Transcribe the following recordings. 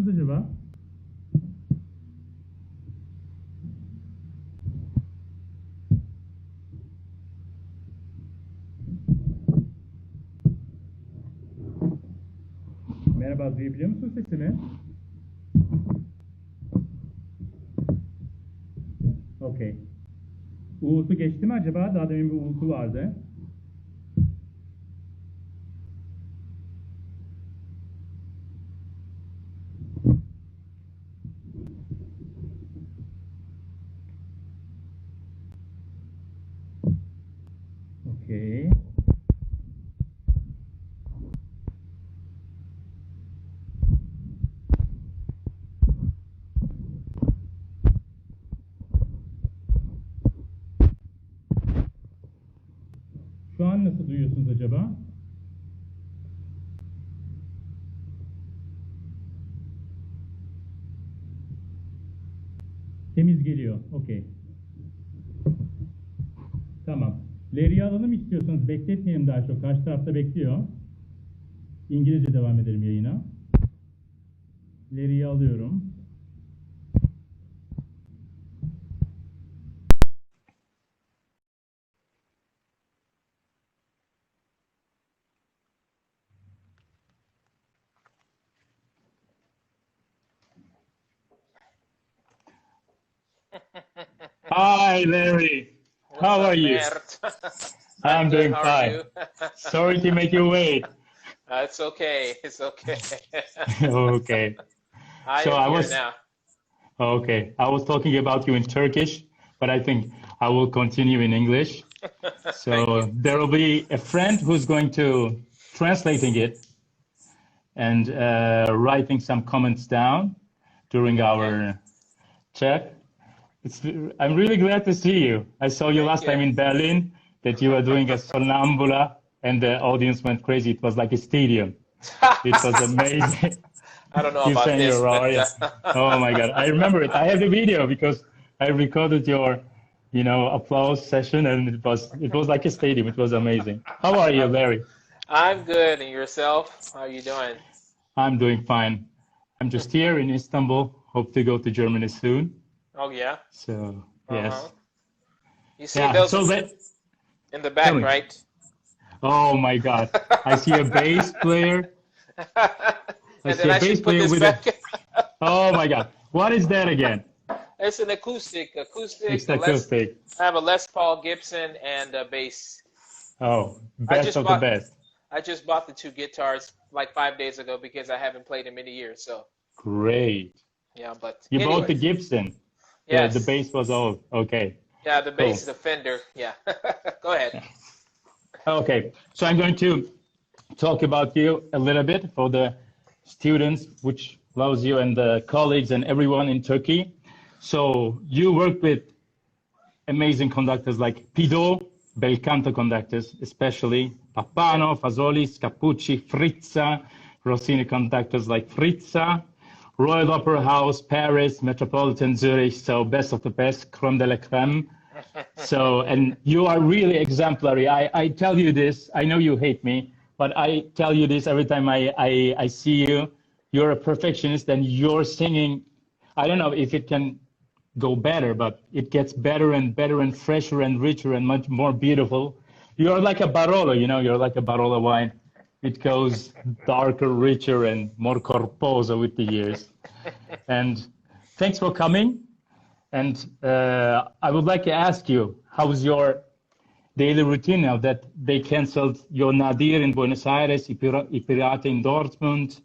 duyuyorsunuz acaba? Merhaba, duyabiliyor musun sesimi? Okey. Uğultu geçti mi acaba? Daha demin bir uğultu vardı. Okey. Şu an nasıl duyuyorsunuz acaba? Temiz geliyor. Okey. Tamam. Larry'i alalım istiyorsanız. Bekletmeyelim daha çok. Karşı tarafta bekliyor. İngilizce devam edelim yayına. Larry'i alıyorum. Hi, Larry. How are you? Mert? I'm good. doing How are fine. you? Sorry to make you wait. It's okay. It's okay. Okay. I So am I here was now. okay. I was talking about you in Turkish, but I think I will continue in English. Thank So you. there will be a friend who's going to translating it and writing some comments down during Okay. our chat. I'm really glad to see you. I saw you Thank last you. time in Berlin that you were doing a sonambula and the audience went crazy. It was like a stadium. It was amazing. I don't know You about sang this, your but aria. Oh my God. I remember it. I have the video because I recorded your, applause session and it was like a stadium. It was amazing. How are you, Larry? I'm good. And yourself? How are you doing? I'm doing fine. I'm just here in Istanbul. Hope to go to Germany soon. Oh yeah. So, Uh-huh. yes. You see Yeah. those So let in the tell back, me. right? Oh my God. I see a bass player. I And see then a I bass should put player this with a, back. oh my God. What is that again? It's an acoustic, It's a Les. acoustic. I have a Les Paul Gibson and a bass. Oh, I best just of the bought best. I just bought the two guitars like 5 days ago because I haven't played in many years. So Great. yeah, but You bought the anyways, Gibson. The yes, bass was old. Okay, yeah, the bass cool. is a Fender. Yeah, go ahead. Yeah. Okay, so I'm going to talk about you a little bit for the students, which loves you and the colleagues and everyone in Turkey. So you work with amazing conductors like Pido, bel canto conductors, especially Yeah, Pappano, Fasoli, Scappucci, Frizza, Rossini conductors like Frizza, Royal Opera House, Paris, Metropolitan Zurich, so best of the best, creme de la creme. So, and you are really exemplary. I tell you this, I know you hate me, but I tell you this every time I see you. You're a perfectionist and you're singing. I don't know if it can go better, but it gets better and fresher and richer and much more beautiful. You're like a Barolo, you're like a Barolo wine. It goes darker, richer, and more corposo with the years. And thanks for coming. And I would like to ask you, how's your daily routine now that they canceled your Nadir in Buenos Aires, Ipirate in Dortmund?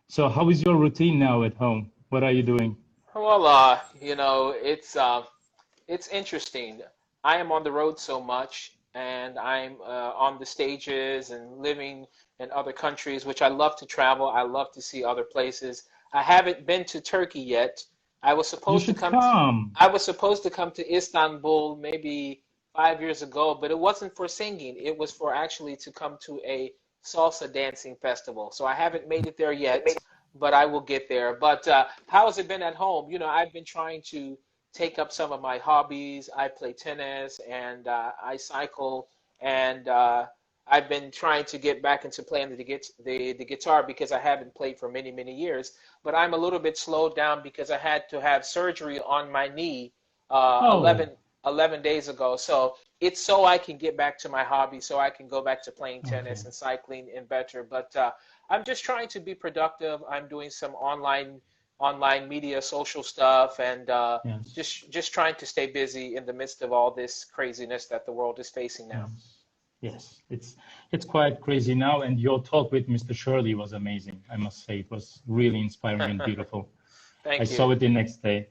So how is your routine now at home? What are you doing? well, it's interesting. I am on the road so much, and I'm on the stages and living in other countries, which I love to travel. I love to see other places. I haven't been to Turkey yet. I was You supposed to should come. come. I was supposed to come to Istanbul maybe 5 years ago, but it wasn't for singing. It was for actually to come to a salsa dancing festival. So I haven't made it there yet, but I will get there. But how has it been at home? I've been trying to take up some of my hobbies. I play tennis and I cycle, and I've been trying to get back into playing the guitar because I haven't played for many, many years. But I'm a little bit slowed down because I had to have surgery on my knee Oh, 11 days ago. So it's so I can get back to my hobby, so I can go back to playing okay. tennis and cycling and better. But I'm just trying to be productive. I'm doing some online media, social stuff, and Yes. just trying to stay busy in the midst of all this craziness that the world is facing now. Yes. Yes. It's quite crazy now. And your talk with Mr. Shirley was amazing. I must say it was really inspiring and beautiful. I Thank you. saw it the next day.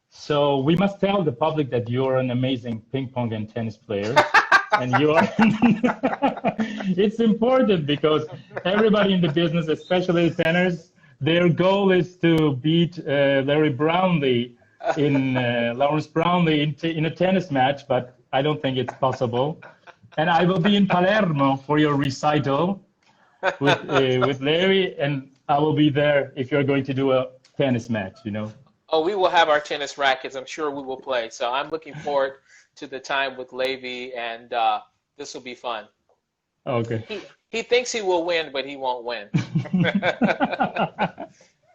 So we must tell the public that you're an amazing ping pong and tennis player. And you are, it's important because everybody in the business, especially the tenors, their goal is to beat Larry Brownlee Lawrence Brownlee in a tennis match, but I don't think it's possible. And I will be in Palermo for your recital with Larry, and I will be there if you're going to do a tennis match, you know. Oh, we will have our tennis rackets. I'm sure we will play. So I'm looking forward to the time with Levi, and this will be fun. Okay. He thinks he will win, but he won't win.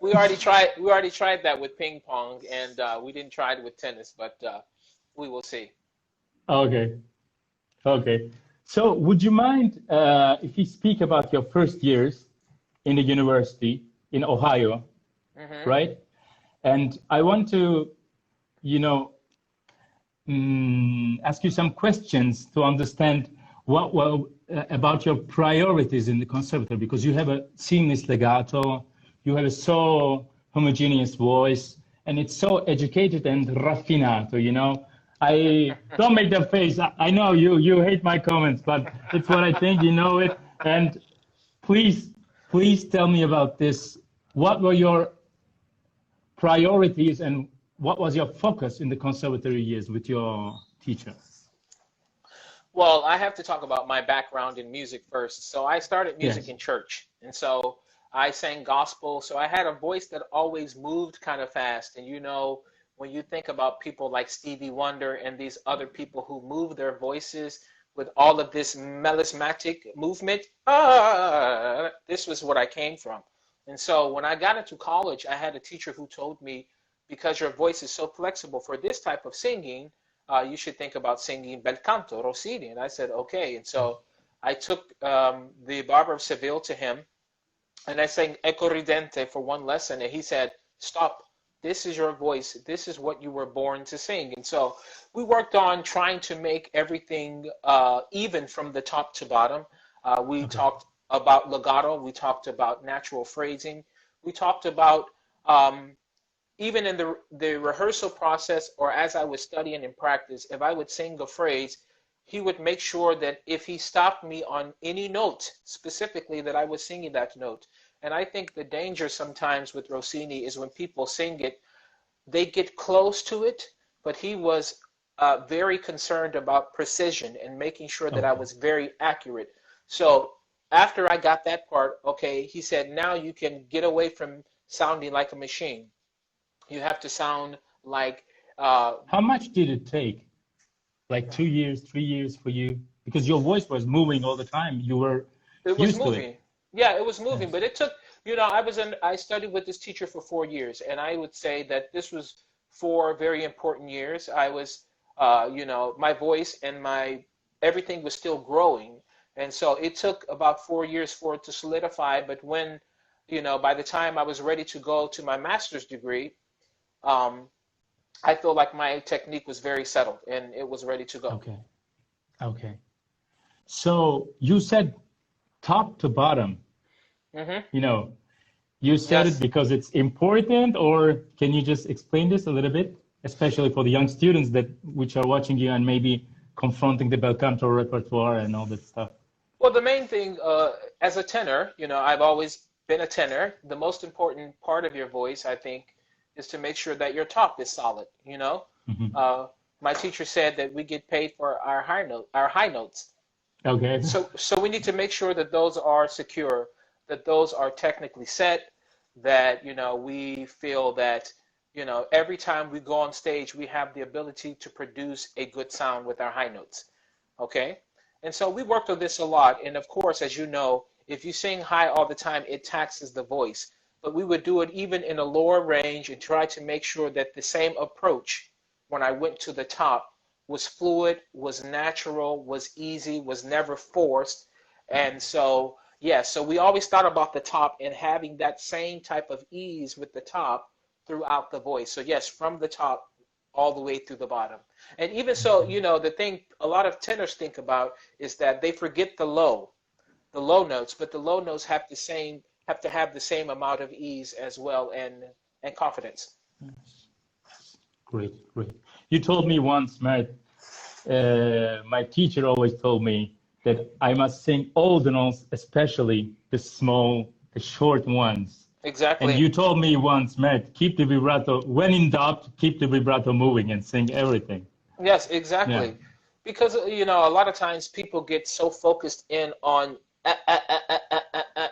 We already tried that with ping pong, and we didn't try it with tennis, but we will see. Okay. Okay. So would you mind if we speak about your first years in the university in Ohio, Hmm. right? And I want to, you know, ask you some questions to understand what well about your priorities in the conservatory because you have a seamless legato, you have a so homogeneous voice, and it's so educated and raffinato. You know, I don't make that face. I know you hate my comments, but it's what I think. You know it, and please please tell me about this. What were your priorities and what was your focus in the conservatory years with your teacher? Well, I have to talk about my background in music first. So I started music Yes. in church, and so I sang gospel. So I had a voice that always moved kind of fast. And when you think about people like Stevie Wonder and these other people who move their voices with all of this melismatic movement, this was what I came from. And so when I got into college, I had a teacher who told me, because your voice is so flexible for this type of singing, you should think about singing bel canto, Rossini. And I said, okay. And so I took the Barber of Seville to him, and I sang Eco Ridente for one lesson. And he said, stop. This is your voice. This is what you were born to sing. And so we worked on trying to make everything even from the top to bottom. We Okay. talked about legato. We talked about natural phrasing. We talked about um, even in the rehearsal process or as I was studying in practice, if I would sing a phrase, he would make sure that if he stopped me on any note specifically, that I was singing that note. And I think the danger sometimes with Rossini is when people sing it, they get close to it, but he was very concerned about precision and making sure that I Okay. was very accurate. So after I got that part, okay, he said, now you can get away from sounding like a machine. You have to sound like How much did it take? Like 2 years, 3 years for you? Because your voice was moving all the time. You were it was used to it. moving. Yeah, it was moving, Yes. but it took, I studied with this teacher for 4 years, and I would say that this was 4 very important years. I was, my voice and my everything was still growing, and so it took about 4 years for it to solidify. But when, by the time I was ready to go to my master's degree, um, I feel like my technique was very settled and it was ready to go. Okay. Okay. So you said top to bottom, Hmm. you know, you said it Yes. because it's important, or can you just explain this a little bit, especially for the young students that which are watching you and maybe confronting the bel canto repertoire and all that stuff? Well, the main thing, as a tenor, I've always been a tenor. The most important part of your voice, I think, is to make sure that your top is solid. Hmm. Uh, my teacher said that we get paid for our high notes. Okay. So we need to make sure that those are secure, that those are technically set, that, we feel that, every time we go on stage, we have the ability to produce a good sound with our high notes. Okay? And so we worked on this a lot. And of course, as you know, if you sing high all the time, it taxes the voice. But we would do it even in a lower range and try to make sure that the same approach when I went to the top was fluid, was natural, was easy, was never forced. And so, yeah, so we always thought about the top and having that same type of ease with the top throughout the voice. So yes, from the top all the way through the bottom. And even so, you know, the thing a lot of tenors think about is that they forget the low notes, but the low notes have to have the same amount of ease as well and confidence. Great, great. You told me once, Mert, my teacher always told me that I must sing all the notes, especially the small, the short ones. Exactly. And you told me once, Mert, keep the vibrato, when in doubt, keep the vibrato moving and sing everything. Yes, exactly. Yeah. Because, you know, a lot of times people get so focused in on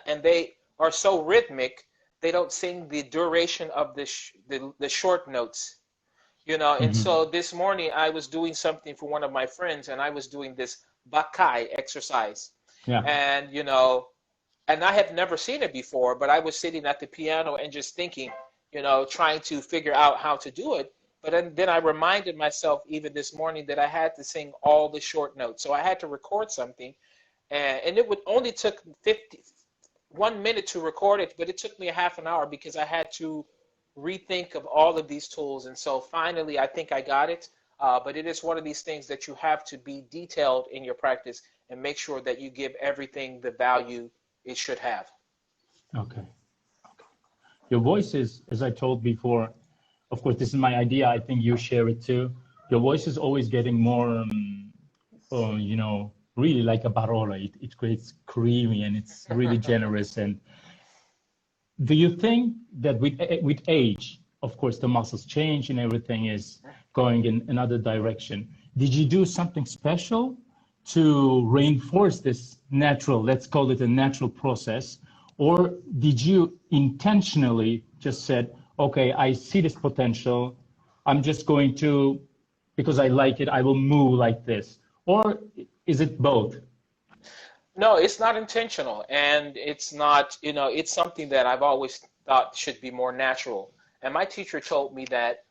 and they are so rhythmic, they don't sing the duration of the short notes. You know, and so this morning I was doing something for one of my friends, and I was doing this Bakai exercise. Yeah. And, you know, and I have never seen it before, but I was sitting at the piano and just thinking, you know, trying to figure out how to do it. But then I reminded myself even this morning that I had to sing all the short notes. So I had to record something, and it would only took 1 minute to record it, but it took me a half an hour because I had to rethink of all of these tools. And so finally, I think I got it. But it is one of these things that you have to be detailed in your practice and make sure that you give everything the value it should have. Okay. Your voice is, as I told before, of course, this is my idea. I think you share it too. Your voice is always getting more, you know, really like a parola. It creates creamy and it's really generous. And do you think that with age, of course, the muscles change and everything is going in another direction? Did you do something special to reinforce this natural, let's call it a natural process? Or did you intentionally just said, okay, I see this potential, I'm just going to, because I like it, I will move like this? Or is it both? No, it's not intentional, and it's not, you know, it's something that I've always thought should be more natural. And my teacher told me that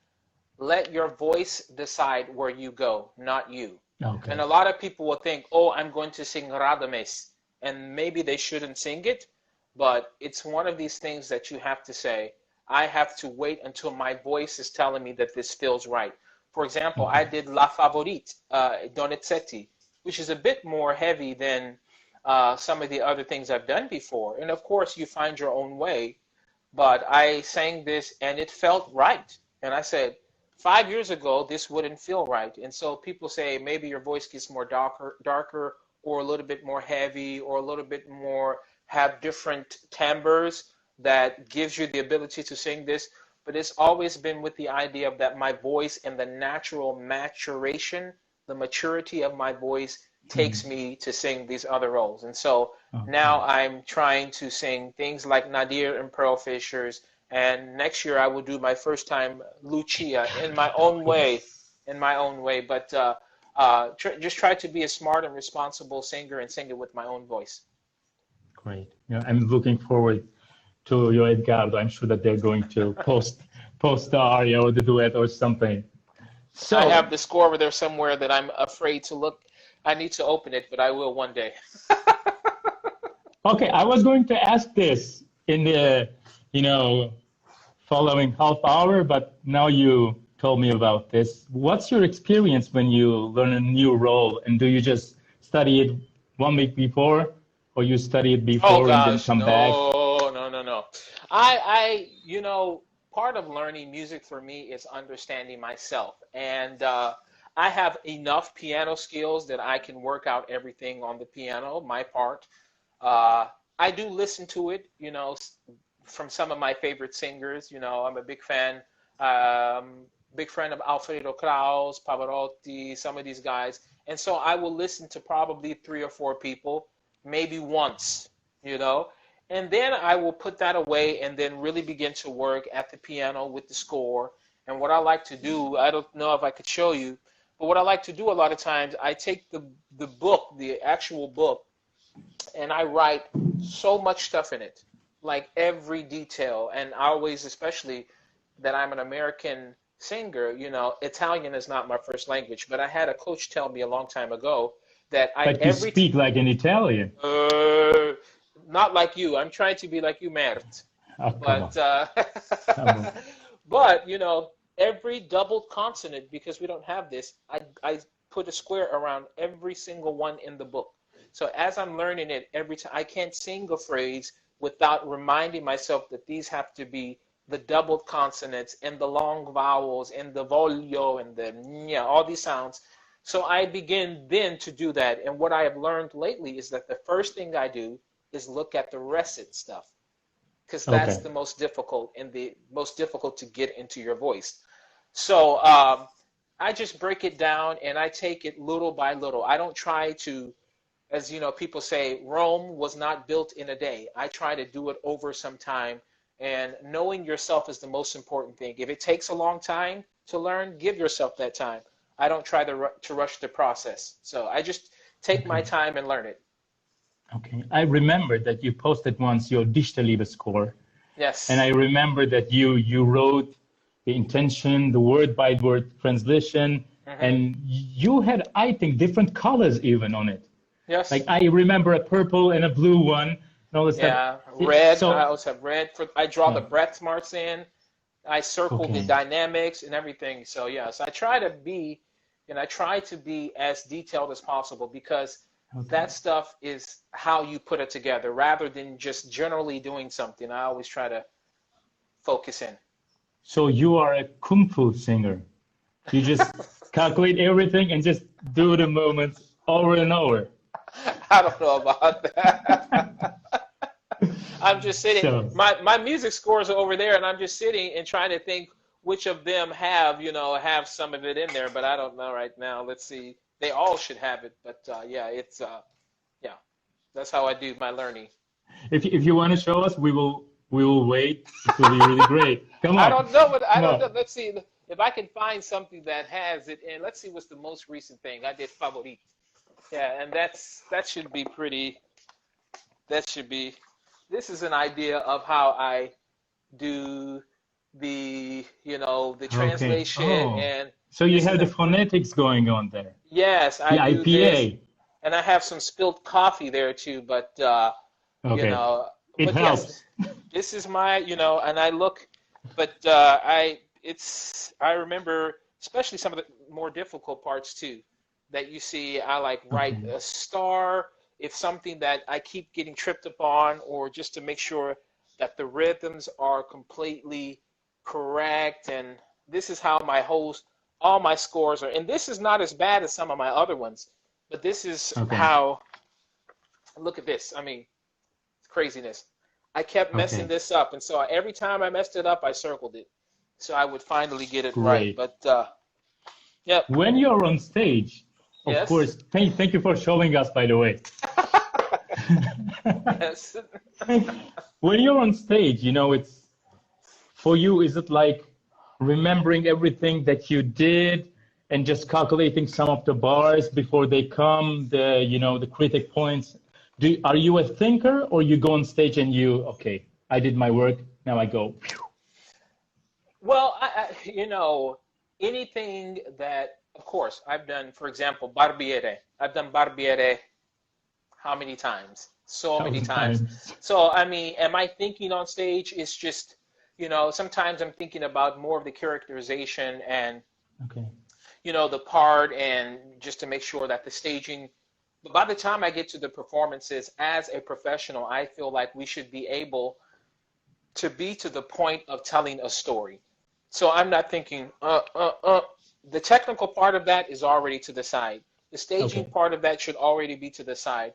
let your voice decide where you go, not you. Okay. And a lot of people will think, oh, I'm going to sing Radames, and maybe they shouldn't sing it, but it's one of these things that you have to say, I have to wait until my voice is telling me that this feels right. For example, I did La Favorite, Donizetti, which is a bit more heavy than some of the other things I've done before. And of course, you find your own way, but I sang this and it felt right. And I said, 5 years ago, this wouldn't feel right. And so people say maybe your voice gets more darker or a little bit more heavy or a little bit more, have different timbres that gives you the ability to sing this. But it's always been with the idea of that my voice and the natural maturation, the maturity of my voice takes me to sing these other roles. And so now I'm trying to sing things like Nadir and Pearl Fishers. And next year I will do my first time Lucia in my own way, But just try to be a smart and responsible singer and sing it with my own voice. Great. Yeah, I'm looking forward to your Edgardo. I'm sure that they're going to post the aria or the duet or something. So I have the score over there somewhere that I'm afraid to look. I need to open it, but I will one day. Okay, I was going to ask this in the, following half hour, but now you told me about this. What's your experience when you learn a new role, and do you just study it 1 week before, or you study it before and then come back? No. Part of learning music for me is understanding myself, and I have enough piano skills that I can work out everything on the piano, my part. I do listen to it, from some of my favorite singers. I'm a big fan of Alfredo Kraus, Pavarotti, some of these guys. And so I will listen to probably 3 or 4 people, maybe once, and then I will put that away and then really begin to work at the piano with the score. And what I like to do, I don't know if I could show you, But what I like to do a lot of times, I take the book, the actual book, and I write so much stuff in it, like every detail. And I always, especially that I'm an American singer, you know, Italian is not my first language, but I had a coach tell me a long time ago that But you speak like an Italian. Not like you. I'm trying to be like you, Mert. Oh, come But on. but you know, every doubled consonant, because we don't have this, I put a square around every single one in the book. So as I'm learning it, every time I can't sing a phrase without reminding myself that these have to be the doubled consonants and the long vowels and the voglio and the nya, all these sounds. So I begin then to do that. And what I have learned lately is that the first thing I do is look at the recit stuff, because that's Okay. the most difficult and the most difficult to get into your voice. So I just break it down and I take it little by little. I don't try to, as you know, people say, Rome was not built in a day. I try to do it over some time, and knowing yourself is the most important thing. If it takes a long time to learn, give yourself that time. I don't try to rush the process. So I just take my Okay. time and learn it. Okay. I remember that you posted once your Dichterliebe score, and Yes. I remember that you wrote the intention, the word by word translation, Hmm. and you had, I think, different colors even on it. Like Yes. I remember a purple and a blue one, and all this stuff. Yeah. Red. I So, also have red. I draw the yeah. breath marks in. I circle the Okay. dynamics and everything. So yes, I try to be as detailed as possible, because that Okay. stuff is how you put it together rather than just generally doing something. I always try to focus in. So you are a kung fu singer. You just calculate everything and just do the movements over and over. I don't know about that. I'm just sitting. So, My music scores are over there, and I'm just sitting and trying to think which of them have some of it in there. But I don't know right now. Let's see. They all should have it. But yeah, yeah. That's how I do my learning. if you want to show us, we will wait. It will be really great. Come I on, don't know, but I come don't on. know. Let's see if I can find something that has it. And let's see what's the most recent thing. I did favorite. Yeah, and that should be pretty. That should be. This is an idea of how I do the Okay. translation, Oh, and so you this is have the the phonetics going on there. yes, I The do this, IPA. and I have some spilled coffee there too. But you Okay, know, it but yes, helps. this is my and I look, but I remember especially some of the more difficult parts too, that you see. I like write Okay. a star if something that I keep getting tripped upon, or just to make sure that the rhythms are completely correct. And this is how all my scores are. And this is not as bad as some of my other ones, but this is Okay. how. Look at this. I mean, it's craziness. I kept messing Okay. this up, and so every time I messed it up, I circled it, so I would finally get it right. Great. But yep, When you're on stage, of yes, course, thank you for showing us, by the way. yes. When you're on stage, it's for you, is it like remembering everything that you did and just calculating some of the bars before they come, the critic points? Are you a thinker, or you go on stage and okay, I did my work, now I go. Well, anything that, of course, I've done. For example, barbiere. I've done barbiere how many times? So many Thousand times. times. So, I mean, am I thinking on stage? It's just, sometimes I'm thinking about more of the characterization and, Okay. the part, and just to make sure that the staging. But by the time I get to the performances as a professional, I feel like we should be able to be to the point of telling a story. So I'm not thinking, The technical part of that is already to the side. The staging Okay. part of that should already be to the side.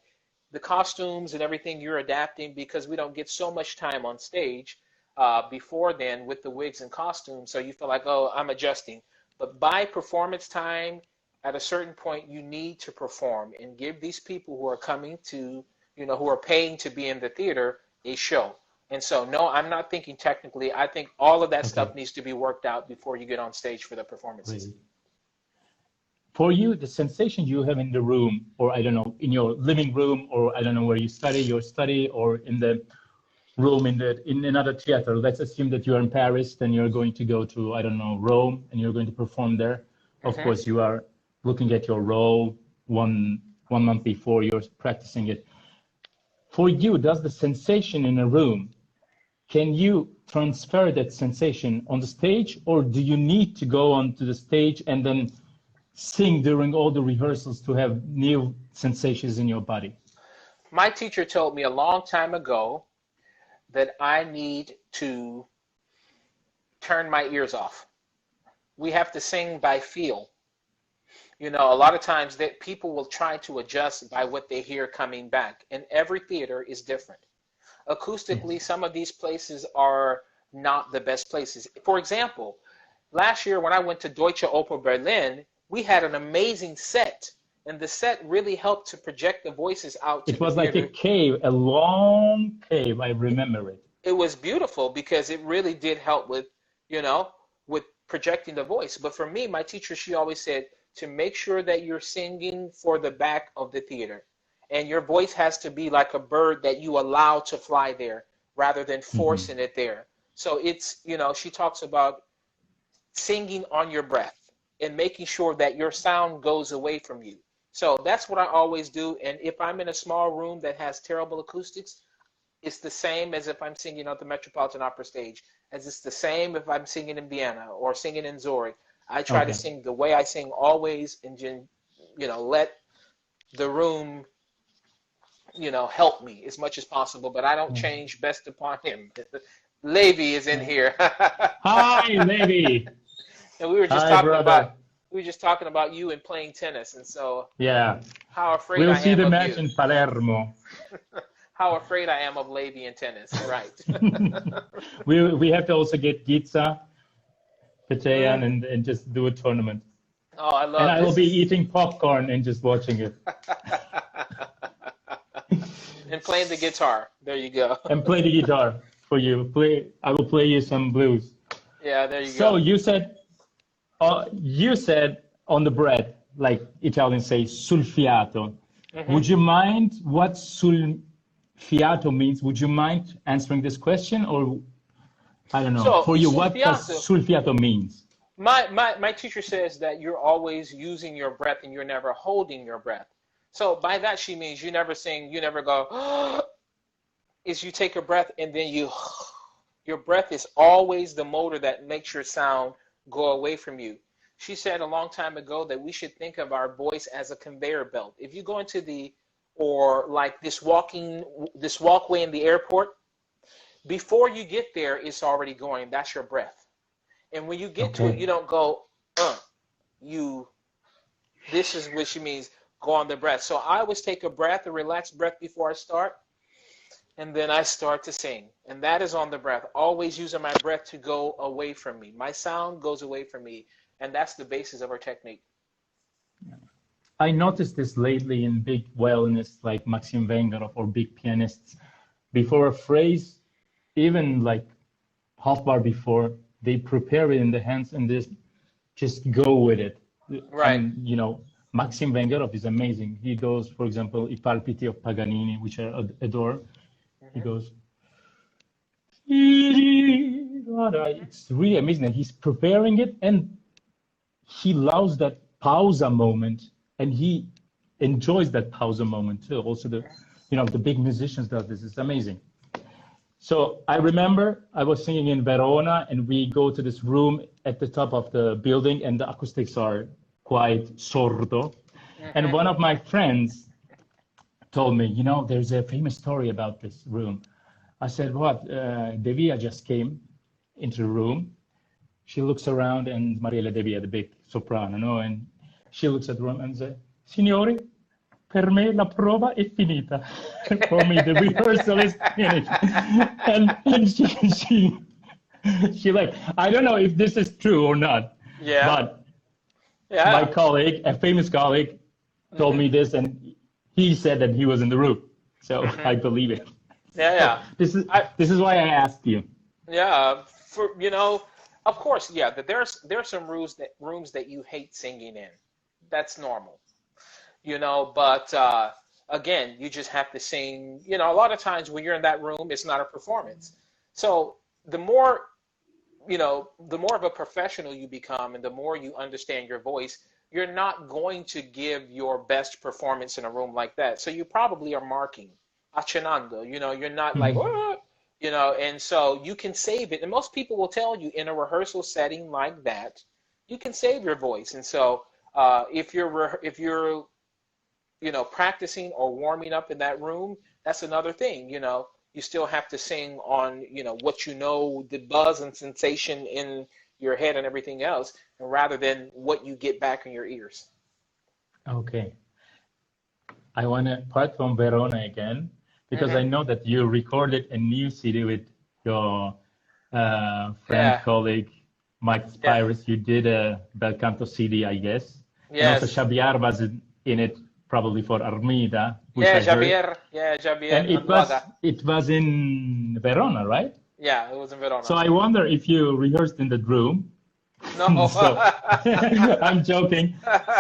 The costumes and everything you're adapting, because we don't get so much time on stage before then with the wigs and costumes. So you feel like, oh, I'm adjusting. But by performance time, at a certain point, you need to perform and give these people who are coming to, who are paying to be in the theater, a show. And so, no, I'm not thinking technically. I think all of that Okay. stuff needs to be worked out before you get on stage for the performances. Great. for you, the sensation you have in the room, or I don't know, in your living room, or I don't know where you study, or in the room in another theater. Let's assume that you're in Paris, then you're going to go to, I don't know, Rome, and you're going to perform there. Of course, you are looking at your role one month before, you're practicing it. For you, does the sensation in a room, can you transfer that sensation on the stage, or do you need to go onto the stage and then sing during all the rehearsals to have new sensations in your body? My teacher told me a long time ago that I need to turn my ears off. We have to sing by feel. You know, a lot of times that people will try to adjust by what they hear coming back, and every theater is different. Acoustically, some of these places are not the best places. For example, last year when I went to Deutsche Oper Berlin, we had an amazing set, and the set really helped to project the voices out to the It was like theater. a cave, a long cave. I remember it. It was beautiful because it really did help with, you know, with projecting the voice. But for me, my teacher, she always said to make sure that you're singing for the back of the theater. And your voice has to be like a bird that you allow to fly there rather than forcing it there. So it's, you know, she talks about singing on your breath and making sure that your sound goes away from you. So that's what I always do. And if I'm in a small room that has terrible acoustics, it's the same as if I'm singing at the Metropolitan Opera stage, as it's the same if I'm singing in Vienna or singing in Zurich. I try to sing the way I sing always, and, you know, let the room, you know, help me as much as possible, but I don't change based upon him. Levi is in here. Hi, Levi. And we were just talking about you and playing tennis, and so how afraid we'll I see am the of match you. in Palermo. How afraid I am of Levi and tennis, right? we have to also get Gitza, Petean, and just do a tournament. Oh, I love And I will this. be eating popcorn and just watching it. And playing the guitar. There you go. And play the guitar for you. I will play you some blues. Yeah, there you go. So you said on the breath, like Italians say, sul fiato. Would you mind what sul fiato means? Would you mind answering this question, or I don't know, So, for you, sul what does fiato- sul fiato means? My teacher says that you're always using your breath and you're never holding your breath. So by that she means you never sing, you never go, is you take a breath and then your breath is always the motor that makes your sound go away from you. She said a long time ago that we should think of our voice as a conveyor belt. If you go into or like this walkway in the airport, before you get there, it's already going. That's your breath. And when you get to it, you don't go, this is what she means, go on the breath. So I always take a breath, a relaxed breath before I start, and then I start to sing. And that is on the breath, always using my breath to go away from me. My sound goes away from me, and that's the basis of our technique. I noticed this lately in big violinists like Maxim Vengerov or big pianists. Before a phrase, even like half bar before, they prepare it in the hands and just go with it. Right. And, you know, Maxim Vengerov is amazing. He goes, for example, I Palpiti of Paganini, which I adore. He goes, it's really amazing. And he's preparing it, and he loves that pausa moment, and he enjoys that pausa moment too. Also, the big musicians do this. It's amazing. So I remember I was singing in Verona, and we go to this room at the top of the building, and the acoustics are quite sordo. And one of my friends told me, there's a famous story about this room. I said, what? Devia just came into the room. She looks around, and Mariella Devia, the big soprano, and she looks at the room and says, Signori, per me la prova è finita. For me, the rehearsal is finished. And she like, I don't know if this is true or not. Yeah. But my colleague, a famous colleague, told me this, and he said that he was in the room. So I believe it. Yeah. So this is why I asked you. Yeah. Of course, yeah. There are some rooms that you hate singing in. that's normal, but again, you just have to sing. A lot of times when you're in that room, it's not a performance. So the more of a professional you become and the more you understand your voice, you're not going to give your best performance in a room like that. So you probably are marking, accennando, you're not like, "Ah," and so you can save it. And most people will tell you in a rehearsal setting like that, you can save your voice. And so if you're practicing or warming up in that room, that's another thing. You still have to sing on, what the buzz and sensation in your head and everything else, and rather than what you get back in your ears. Okay. I want to part from Verona again, because I know that you recorded a new CD with your friend, colleague, Mike Spires. You did a bel canto CD, I guess. Yes. And also Xavier was in it, probably for Armida. Xavier. And it was in Verona, right? Yeah, it was in Verona. So I wonder if you rehearsed in that room. No. So, I'm joking.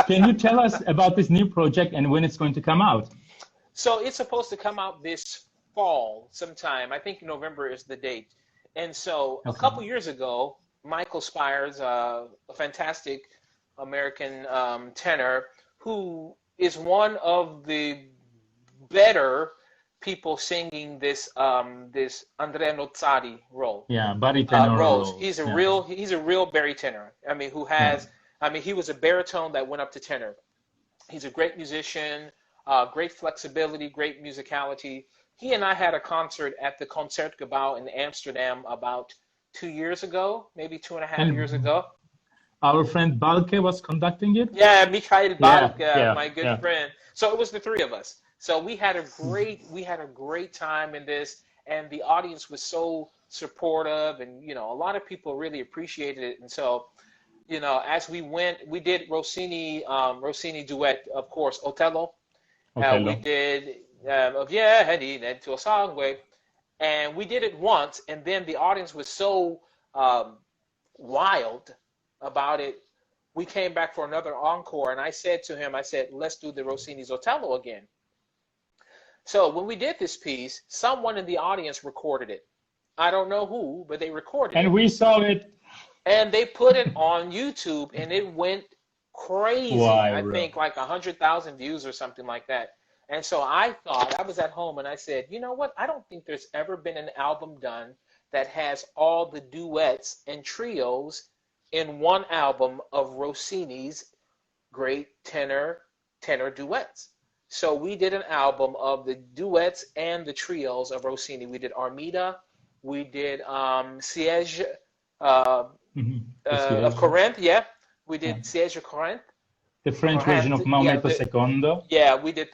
Can you tell us about this new project and when it's going to come out? So it's supposed to come out this fall sometime. I think November is the date. And so a couple years ago, Michael Spires, a fantastic American tenor, who is one of the better people singing this Andrea Nozzari role. Yeah, baritone role. He's a real baritone. I mean, he was a baritone that went up to tenor. He's a great musician, great flexibility, great musicality. He and I had a concert at the Concertgebouw in Amsterdam about 2 years ago, maybe 2.5 years ago. Our friend Balke was conducting it? Yeah, Mikhail Balke, my good friend. So it was the three of us. So we had a great time in this, and the audience was so supportive, and a lot of people really appreciated it. And so, as we went, we did Rossini duet, of course, Otello. We did Vieni tuo sangue, and we did it once, and then the audience was so wild about it. We came back for another encore, and I said to him, let's do the Rossini's Otello again. So when we did this piece, someone in the audience recorded it. I don't know who, but they recorded it. And we saw it. And they put it on YouTube, and it went crazy. I think like 100,000 views or something like that. And so I was at home, and I said, you know what? I don't think there's ever been an album done that has all the duets and trios in one album of Rossini's great tenor duets. So we did an album of the duets and the trios of Rossini. We did Armida, we did Siège of Corinth, we did Siège of Corinth. The French version of Maometto II. Yeah, we did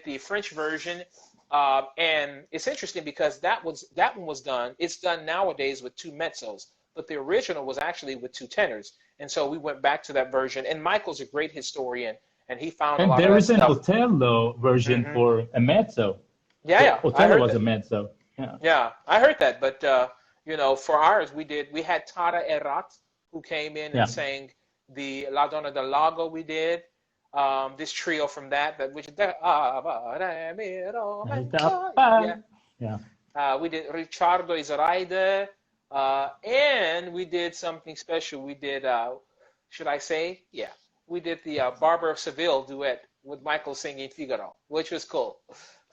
the French version, and it's interesting because that one was done. It's done nowadays with 2 mezzos, but the original was actually with 2 tenors. And so we went back to that version. And Michael's a great historian, and he found a lot of stuff. And there is an Otello version for a mezzo. Yeah, Otello was a mezzo. Yeah, I heard that. But for ours, we had Tara Erat, who came in and sang the La Donna del Lago. We did this trio from which we did Ricciardo Israide, and we did something special. We did should I say? Yeah, we did the Barber of Seville duet with Michael singing Figaro, which was cool.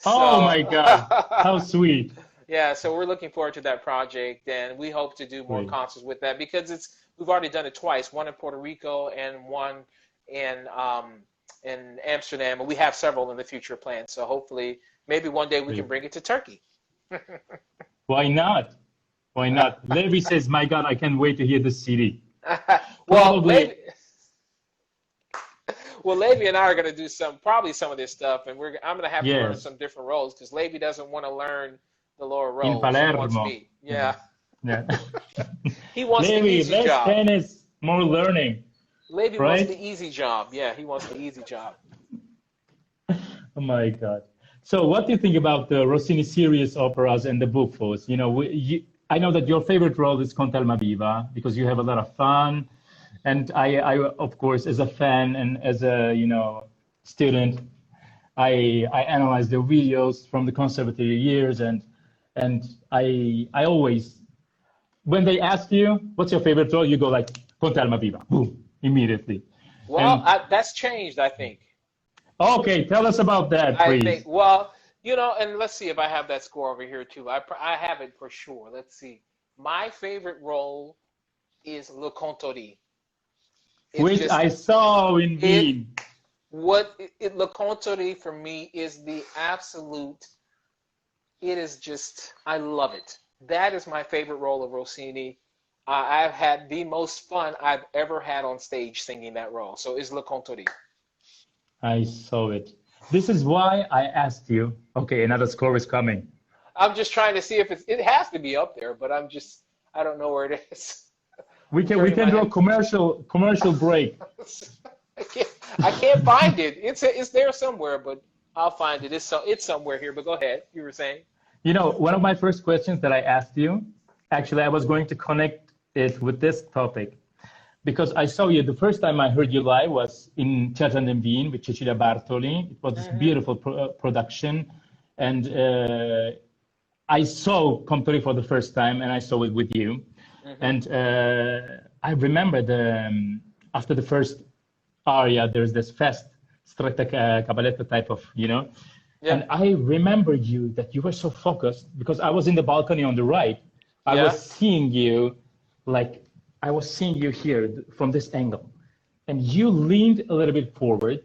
Oh my God, how sweet. Yeah, so we're looking forward to that project, and we hope to do more concerts with that because we've already done it twice, one in Puerto Rico and one in Amsterdam, and we have several in the future planned. So hopefully, maybe one day we can bring it to Turkey. Why not? Why not? Levi says, "My God, I can't wait to hear the CD." Well, Levi and I are going to do probably some of this stuff, and I'm going to have to learn some different roles because Levi doesn't want to learn the lower roles. In Palermo. He wants me. Yeah. He wants the easy less job. Tennis, more learning. Levi wants the easy job. Yeah, he wants the easy job. Oh my God. So what do you think about the Rossini series operas and the buffos? I know that your favorite role is Conte Almaviva because you have a lot of fun. And I of course, as a fan and as a student, I analyze the videos from the conservatory years, and I always, when they ask you what's your favorite role, you go like Con Alma Viva, boom, immediately. Well, that's changed, I think. Okay, tell us about that, please. I think, well, and let's see if I have that score over here too. I have it for sure. Let's see. My favorite role is Le Contori. Which I saw in Wien. Le Contori for me is the absolute, it is just, I love it. That is my favorite role of Rossini. I've had the most fun I've ever had on stage singing that role. So it's Le Contori. I saw it. This is why I asked you. Okay, another score is coming. I'm just trying to see if it has to be up there, but I don't know where it is. We can do a commercial break. I can't find it. It's there somewhere, but I'll find it. It's somewhere here, but go ahead. You were saying? One of my first questions that I asked you, actually, I was going to connect it with this topic, because I saw you, the first time I heard you live was in Teatro in Wien with Cecilia Bartoli. It was this beautiful production. And I saw Contori for the first time, and I saw it with you. And I remember after the first aria, there's this fast, stretta cabaletta type of, Yeah. And I remember that you were so focused, because I was in the balcony on the right. I was seeing you, I was seeing you here from this angle. And you leaned a little bit forward,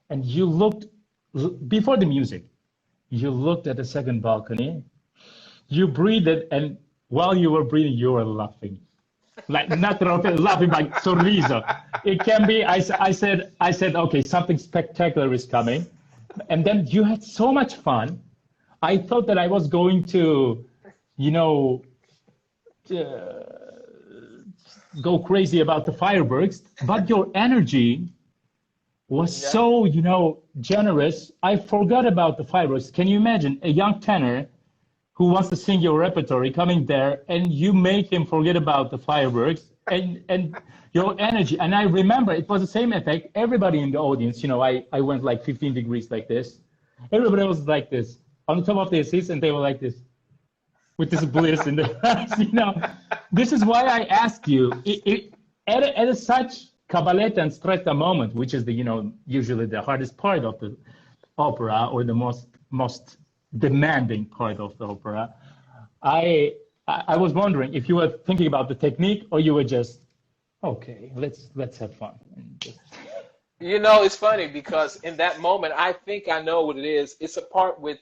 and you looked, before the music, you looked at the second balcony, you breathed, and while you were breathing, you were laughing. Not laughing, like sorriso. It can be, I said, okay, something spectacular is coming. And then you had so much fun. I thought that I was going to, go crazy about the fireworks, but your energy was so, generous. I forgot about the fireworks. Can you imagine a young tenor who wants to sing your repertory coming there, and you make him forget about the fireworks and your energy? And I remember it was the same effect. Everybody in the audience, I went like 15 degrees like this. Everybody was like this on the top of their seats, and they were like this with this bliss in their eyes. This is why I ask you, at such cabaletta and stretta moment, which is usually the hardest part of the opera, or the most demanding part of the opera, I was wondering if you were thinking about the technique, or you were just, okay, let's have fun. It's funny, because in that moment, I think I know what it is. It's a part with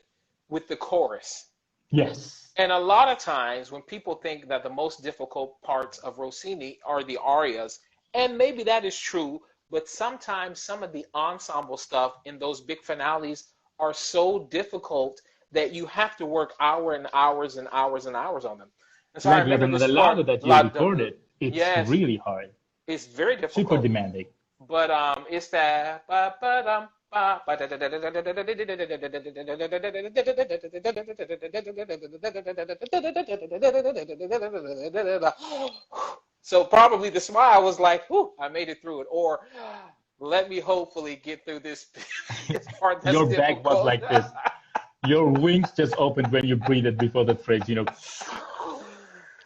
the chorus. Yes. And a lot of times when people think that the most difficult parts of Rossini are the arias, and maybe that is true, but sometimes some of the ensemble stuff in those big finales are so difficult that you have to work hours and hours and hours and hours on them. And so I remember the lado that you recorded, it's really hard. It's very difficult. Super demanding. But it's that so probably the smile was like, whew, I made it through it, or let me hopefully get through this part that's your difficult. back was like this. Your wings just opened when you breathed before the phrase,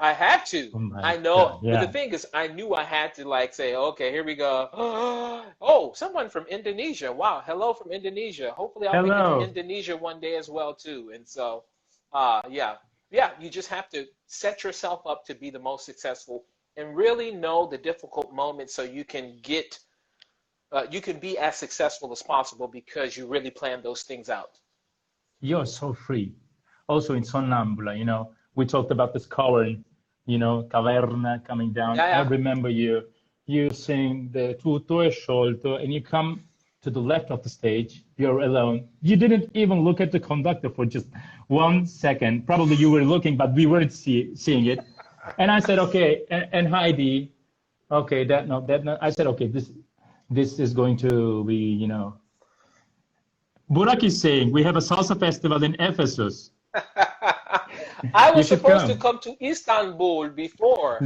I had to. Oh I know. God, yeah. But the thing is, I knew I had to say, okay, here we go. Oh, someone from Indonesia. Wow. Hello from Indonesia. Hopefully I'll be in Indonesia one day as well too. And so, yeah, you just have to set yourself up to be the most successful and really know the difficult moments, so you can you can be as successful as possible, because you really plan those things out. You're so free. Also in Sonnambula, we talked about this covering, Caverna coming down. Yeah. I remember you sing the Tutto è sciolto, and you come to the left of the stage, you're alone. You didn't even look at the conductor for just 1 second. Probably you were looking, but we weren't seeing it. And I said, okay, and Heidi, okay, that no. I said, okay, this is going to be, Burak is saying, we have a salsa festival in Ephesus. I was supposed to come to Istanbul before.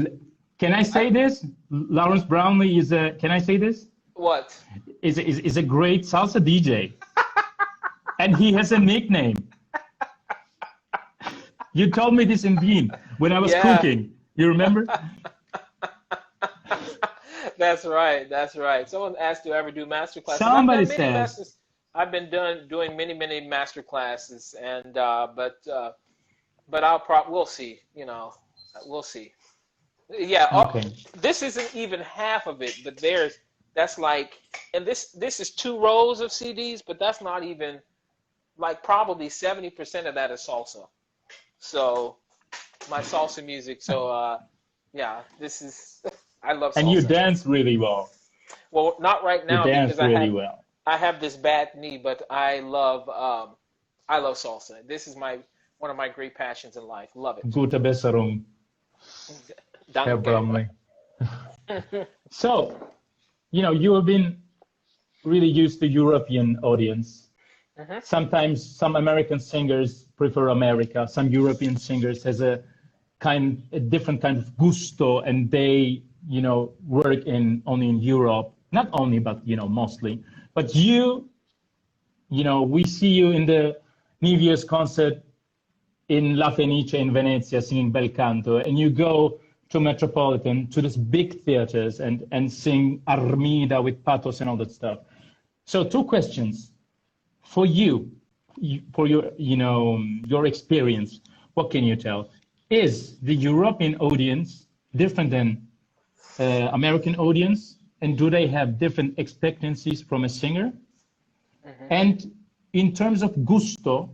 Can I say this? Lawrence Brownlee is a, can I say this? What? Is a great salsa DJ. And he has a nickname. You told me this in Wien when I was cooking. You remember? That's right. That's right. Someone asked, "Do you ever do master classes?" Somebody said. I've been doing many master classes, and but we'll see. You know, we'll see. Yeah. Okay. This isn't even half of it, but that's like, and this is 2 rows of CDs, but that's not even, like, probably 70% of that is salsa. So my salsa music. So yeah, this is. I love salsa. And you dance really well. Well, not right now because well. I have this bad knee, but I love salsa. This is one of my great passions in life. Love it. Gute Besserung, Herr Brownlee. So, you have been really used to European audience. Mm-hmm. Sometimes some American singers prefer America. Some European singers has a different kind of gusto, and they work only in Europe. Not only, but mostly. But we see you in the New Year's concert in La Fenice in Venezia singing Bel Canto, and you go to Metropolitan, to these big theaters, and sing Armida with pathos and all that stuff. So 2 questions for you, for your experience. What can you tell? Is the European audience different than American audience? And do they have different expectancies from a singer? Mm-hmm. And in terms of gusto,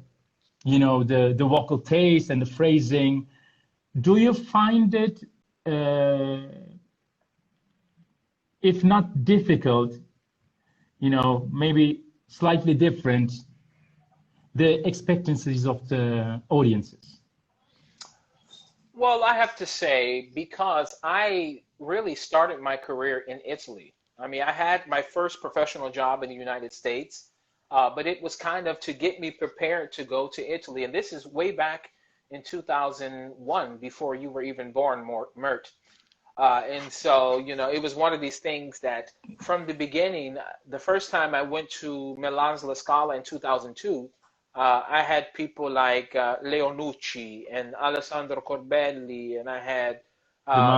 the vocal taste and the phrasing, do you find it, if not difficult, maybe slightly different, the expectancies of the audiences? Well, I have to say, because I really started my career in Italy. I mean, I had my first professional job in the United States, but it was kind of to get me prepared to go to Italy. And this is way back in 2001, before you were even born, Mert. And so, it was one of these things that from the beginning, the first time I went to Milan's La Scala in 2002, I had people like Leonucci and Alessandro Corbelli, and I had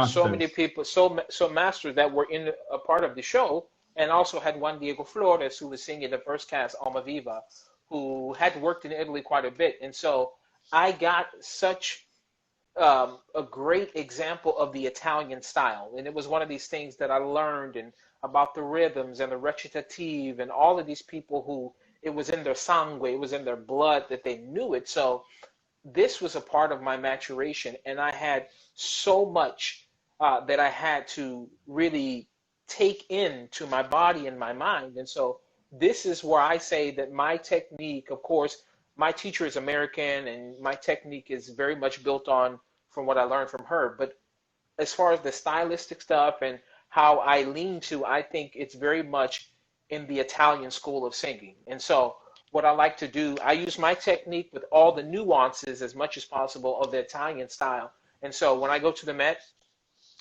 so many people, so masters that were in a part of the show, and also had Juan Diego Flores, who was singing the first cast, Alma Viva, who had worked in Italy quite a bit. And so I got such a great example of the Italian style. And it was one of these things that I learned about the rhythms and the recitative and all of these people who it was in their sangue, it was in their blood that they knew it. So this was a part of my maturation, and I had so much that I had to really take into my body and my mind. And so this is where I say that my technique, of course, my teacher is American, and my technique is very much built on from what I learned from her. But as far as the stylistic stuff and how I lean to, I think it's very much in the Italian school of singing. And so what I like to do, I use my technique with all the nuances as much as possible of the Italian style. And so when I go to the Met,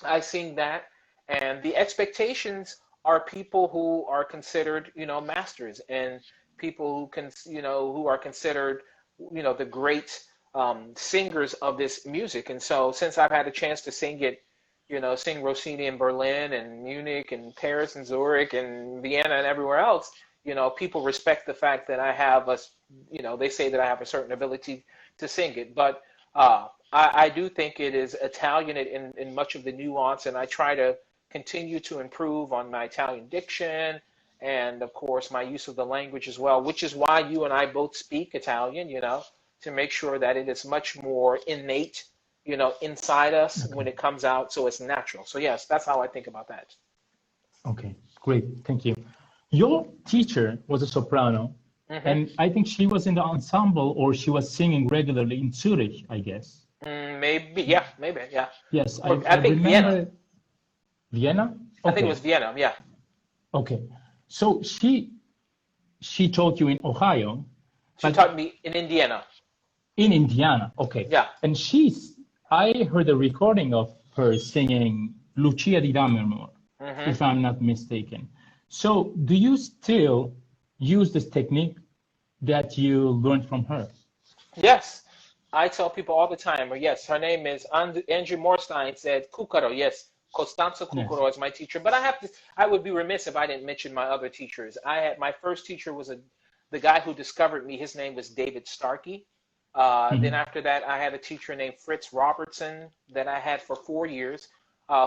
I sing that. And the expectations are people who are considered, masters, and people who are considered, the great singers of this music. And so since I've had a chance to sing it, sing Rossini in Berlin and Munich and Paris and Zurich and Vienna and everywhere else, people respect the fact that I have they say that I have a certain ability to sing it. But I do think it is Italian in much of the nuance, and I try to continue to improve on my Italian diction and, of course, my use of the language as well, which is why you and I both speak Italian, to make sure that it is much more innate, inside us when it comes out, so it's natural. So yes, that's how I think about that. Okay, great, thank you. Your teacher was a soprano, mm-hmm. and I think she was in the ensemble, or she was singing regularly in Zurich, I guess. Maybe. Yes, I think remember. Vienna? Okay. I think it was Vienna, yeah. Okay, so she taught you in Ohio. She taught me in Indiana. In Indiana, okay. Yeah. And I heard a recording of her singing Lucia di Lammermoor, if I'm not mistaken. So do you still use this technique that you learned from her? Yes, I tell people all the time, or yes, her name is Andrew Morstein said Kukaro. Yes, Costanza Kukaro is my teacher. But I would be remiss if I didn't mention my other teachers. My first teacher was the guy who discovered me. His name was David Starkey. Then after that, I had a teacher named Fritz Robertson that I had for 4 years,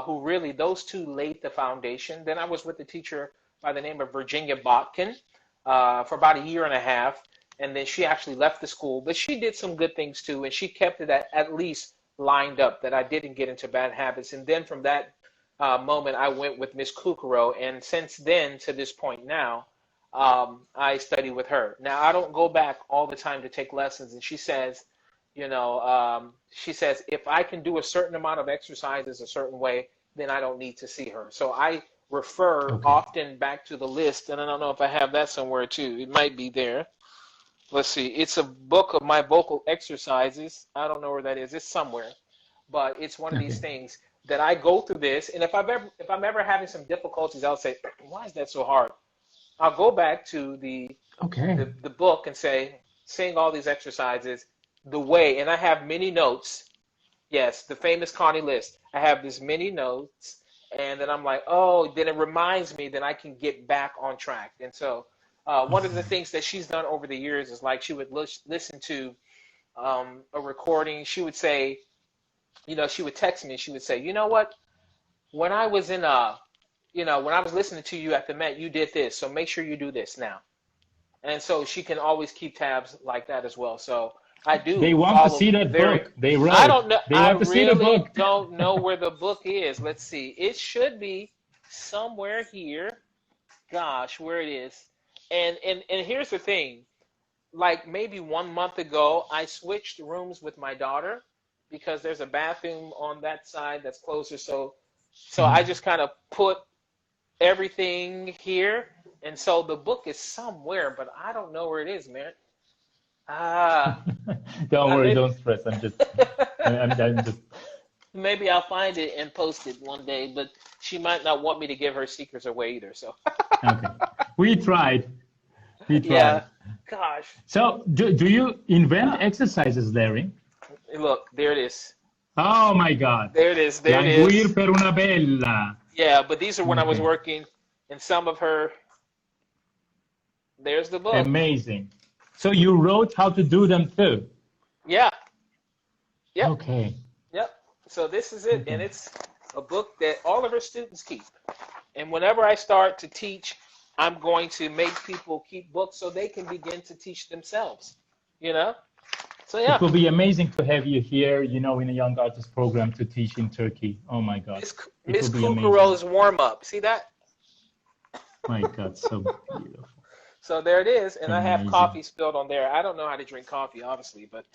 who really, those two laid the foundation. Then I was with a teacher by the name of Virginia Botkin for about a year and a half. And then she actually left the school, but she did some good things too, and she kept it at least lined up that I didn't get into bad habits. And then from that moment, I went with Miss Kukuro, and since then to this point now, I study with her. Now I don't go back all the time to take lessons, and she says, if I can do a certain amount of exercises a certain way, then I don't need to see her. So I refer often back to the list, and I don't know if I have that somewhere too. It might be there. Let's see. It's a book of my vocal exercises. I don't know where that is. It's somewhere, but it's one of these things that I go through this. And if I'm ever having some difficulties, I'll say, "Why is that so hard?" I'll go back to the book and say, "Sing all these exercises the way." And I have many notes. Yes, the famous Connie list. I have this many notes, and then I'm like, oh, then it reminds me that I can get back on track. And so. One of the things that she's done over the years is like she would listen to a recording. She would say, she would text me and she would say, you know what? When I was when I was listening to you at the Met, you did this. So make sure you do this now. And so she can always keep tabs like that as well. So I do. They want to see that book. They wrote. I don't know. I really don't know where the book is. Let's see. It should be somewhere here. Gosh, where it is. And here's the thing, like maybe 1 month ago, I switched rooms with my daughter because there's a bathroom on that side that's closer. So I just kind of put everything here. And so the book is somewhere, but I don't know where it is, Mert. Don't worry, don't stress. I'm just. Maybe I'll find it and post it one day, but she might not want me to give her secrets away either. So. Okay. We tried. Yeah. Gosh. So do you invent exercises, Larry? Look, there it is. Oh my God. There it is. There it is. Languir per una bella. Yeah, but these are when I was working in some of her. There's the book. Amazing. So you wrote how to do them too? Yeah. Yep. Okay. Yep. So this is it, and it's a book that all of her students keep. And whenever I start to teach, I'm going to make people keep books so they can begin to teach themselves, So yeah. It will be amazing to have you here, in a young artist program to teach in Turkey. Oh my God. Miss Kukuro's warm up. See that? My God, so beautiful. So there it is, and amazing. I have coffee spilled on there. I don't know how to drink coffee, obviously, but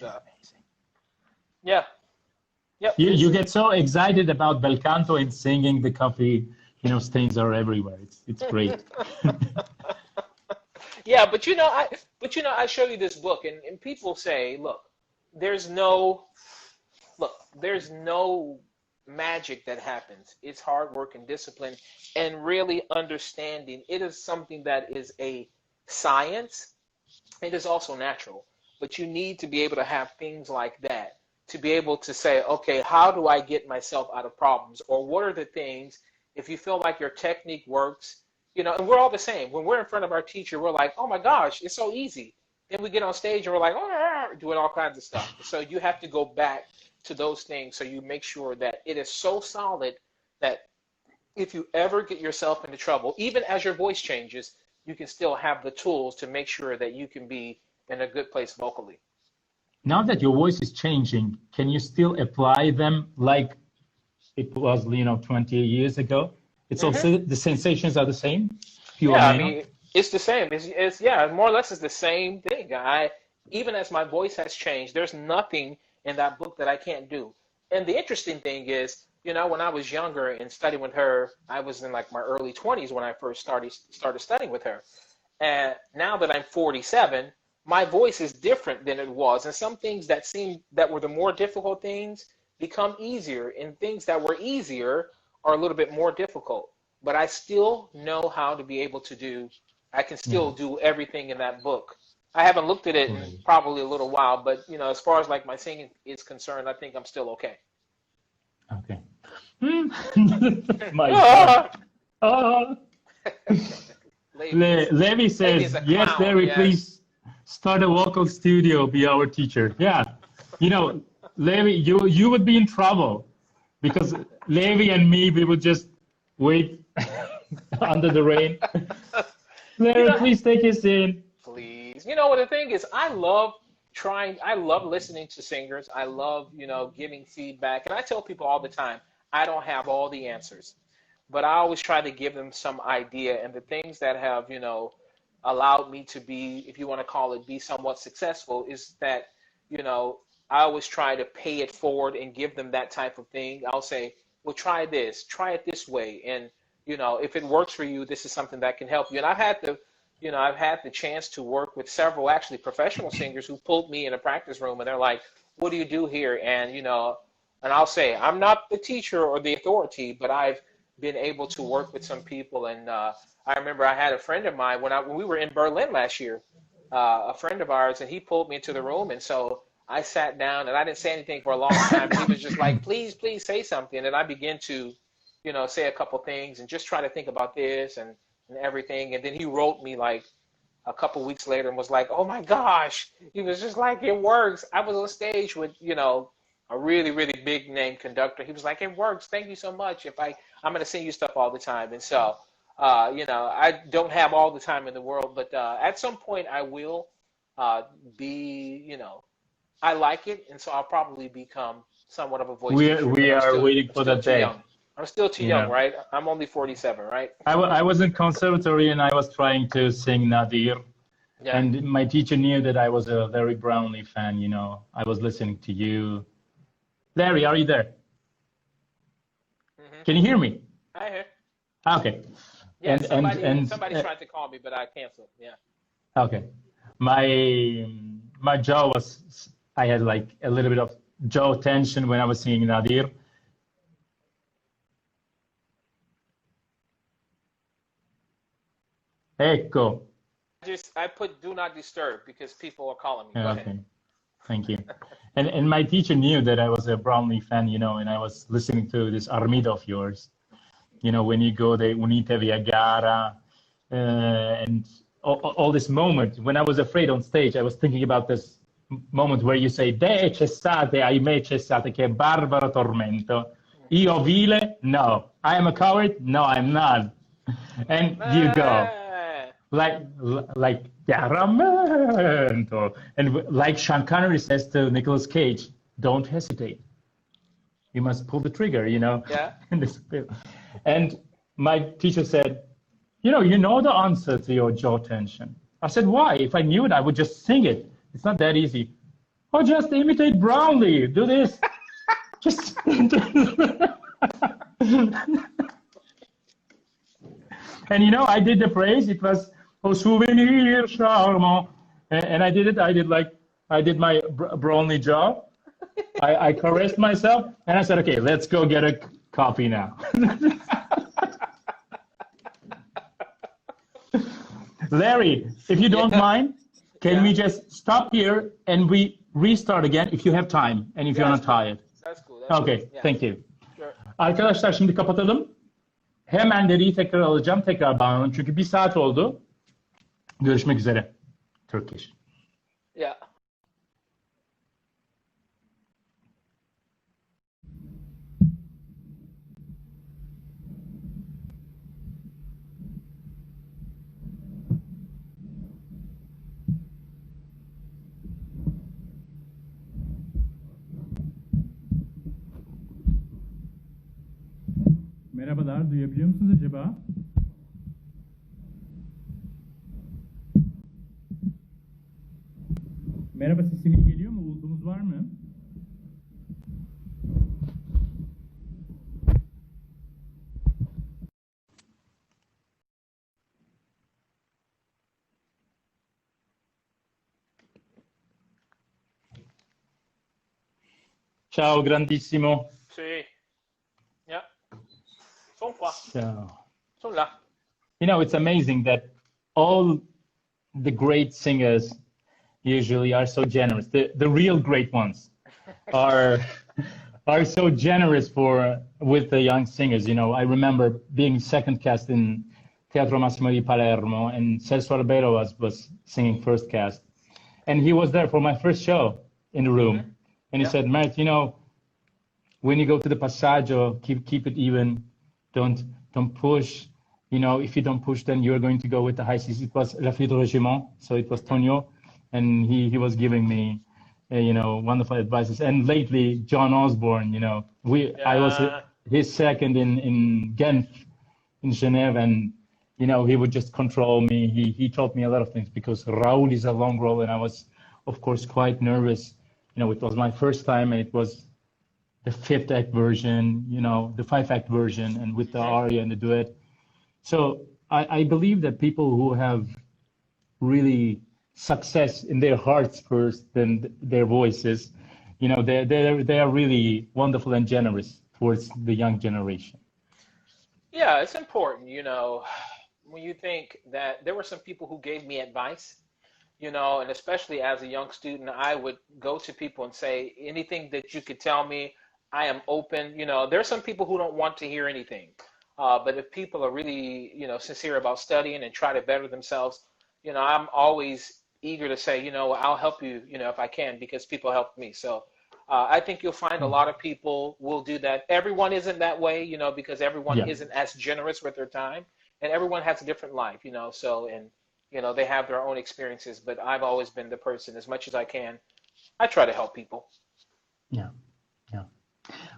yeah. Yep. You get so excited about bel canto and singing, the coffee, stains are everywhere. It's great. Yeah, but I show you this book, and people say, look, there's no magic that happens. It's hard work and discipline, and really understanding. It is something that is a science. It is also natural, but you need to be able to have things like that to be able to say, okay, how do I get myself out of problems? Or what are the things, if you feel like your technique works, and we're all the same. When we're in front of our teacher, we're like, oh my gosh, it's so easy. Then we get on stage and we're like, doing all kinds of stuff. So you have to go back to those things so you make sure that it is so solid that if you ever get yourself into trouble, even as your voice changes, you can still have the tools to make sure that you can be in a good place vocally. Now that your voice is changing, can you still apply them like it was, 20 years ago? It's also the sensations are the same. It's the same. It's more or less it's the same thing. Even as my voice has changed, there's nothing in that book that I can't do. And the interesting thing is, when I was younger and studying with her, I was in like my early 20s when I first started studying with her. And now that I'm 47, my voice is different than it was. And some things that were the more difficult things become easier, and things that were easier are a little bit more difficult, but I still know how to be able to do, I can still do everything in that book. I haven't looked at it in probably a little while, but you know, as far as like my singing is concerned, I think I'm still okay. Okay. My God. Oh. Levi says, yes, Larry, yes. Please start a vocal studio, be our teacher. Yeah. You know, Levi, you would be in trouble because Levi and me, we would just wait under the rain. Larry, please take us in. Please. You know what the thing is, I love listening to singers. I love, you know, giving feedback. And I tell people all the time, I don't have all the answers, but I always try to give them some idea. And the things that have, you know, allowed me to be, if you want to call it, be somewhat successful is that, you know, I always try to pay it forward and give them that type of thing. I'll say, well, try this, try it this way. And, you know, if it works for you, this is something that can help you. And I've had the chance to work with several actually professional singers who pulled me in a practice room and they're like, what do you do here? And, you know, and I'll say, I'm not the teacher or the authority, but I've been able to work with some people. And I remember I had a friend of mine when we were in Berlin last year, a friend of ours, and he pulled me into the room. And so I sat down and I didn't say anything for a long time. And he was just like, please say something. And I began to, you know, say a couple things and just try to think about this and everything. And then he wrote me like a couple weeks later and was like, oh my gosh, he was just like, it works. I was on stage with, you know, a really, really big name conductor. He was like, it works. Thank you so much. I'm going to sing you stuff all the time. And so, you know, I don't have all the time in the world, but at some point I will be, you know, I like it. And so I'll probably become somewhat of a voice teacher. We are waiting for that day. I'm still too young, right? I'm only 47, right? I was in conservatory and I was trying to sing Nadir. Yeah. And my teacher knew that I was a very Brownlee fan, you know. I was listening to you. Larry, are you there? Mm-hmm. Can you hear me? I hear. Okay. Yeah, somebody tried to call me, but I canceled. Yeah. Okay. My jaw was, I had like a little bit of jaw tension when I was singing Nadir. Ecco. I put do not disturb because people are calling me. Go ahead. Thank you. And my teacher knew that I was a Brownlee fan, you know, and I was listening to this Armida of yours. You know, when you go the Unite via gara, and all this moment, when I was afraid on stage, I was thinking about this moment where you say, de cessate, ahimè cessate, che barbaro tormento. Io vile? No. I am a coward? No, I'm not. And you go. Like chiaramento, and like Sean Connery says to Nicolas Cage, don't hesitate. You must pull the trigger, you know. Yeah. And my teacher said, you know the answer to your jaw tension. I said, why? If I knew it, I would just sing it. It's not that easy. Oh, just imitate Brownlee. Do this. Just. And you know, I did the phrase. It was "Au souvenir charmant," and I did it. I did my Brownlee jaw. I caressed myself, and I said, "Okay, let's go get a coffee now." Larry, if you don't mind, can we just stop here and we restart again if you have time and if you're not tired? That's cool. Okay, yeah. Thank you. Sure. Arkadaşlar şimdi kapatalım. Hemen Larry'i tekrar alacağım. Tekrar bağlanalım. Çünkü 1 saat oldu. Görüşmek üzere. Turkish. Yeah. Merhabalar, duyabiliyor musunuz acaba? Merhaba, sesim iyi geliyor mu? Uldumuz var mı? Ciao, grandissimo. Sì. Yeah. So, So là. it's amazing that all the great singers usually are so generous. The real great ones are are so generous with the young singers. I remember being second cast in Teatro Massimo di Palermo, and Celso Arbero was singing first cast, and he was there for my first show in the room, and he said, Mert, when you go to the passaggio, keep it even, don't push. If you don't push, then you're going to go with the high Cs. It was La Flûte Régiment, so it was Tonio, and he was giving me wonderful advices. And lately, John Osborne, I was his second in Ghent, in Geneva, and he would just control me. He taught me a lot of things, because Raoul is a long role, and I was, of course, quite nervous. It was my first time, and it was the fifth act version, the 5-act version, and with the aria and the duet. So I believe that people who have really success in their hearts first, than their voices, they are really wonderful and generous towards the young generation. Yeah, it's important, when you think that there were some people who gave me advice, and especially as a young student, I would go to people and say, anything that you could tell me, I am open. There are some people who don't want to hear anything. But if people are really, sincere about studying and try to better themselves, I'm always eager to say, I'll help you, if I can, because people helped me. So I think you'll find a lot of people will do that. Everyone isn't that way, because everyone isn't as generous with their time, and everyone has a different life, so, and, they have their own experiences, but I've always been the person, as much as I can, I try to help people. Yeah.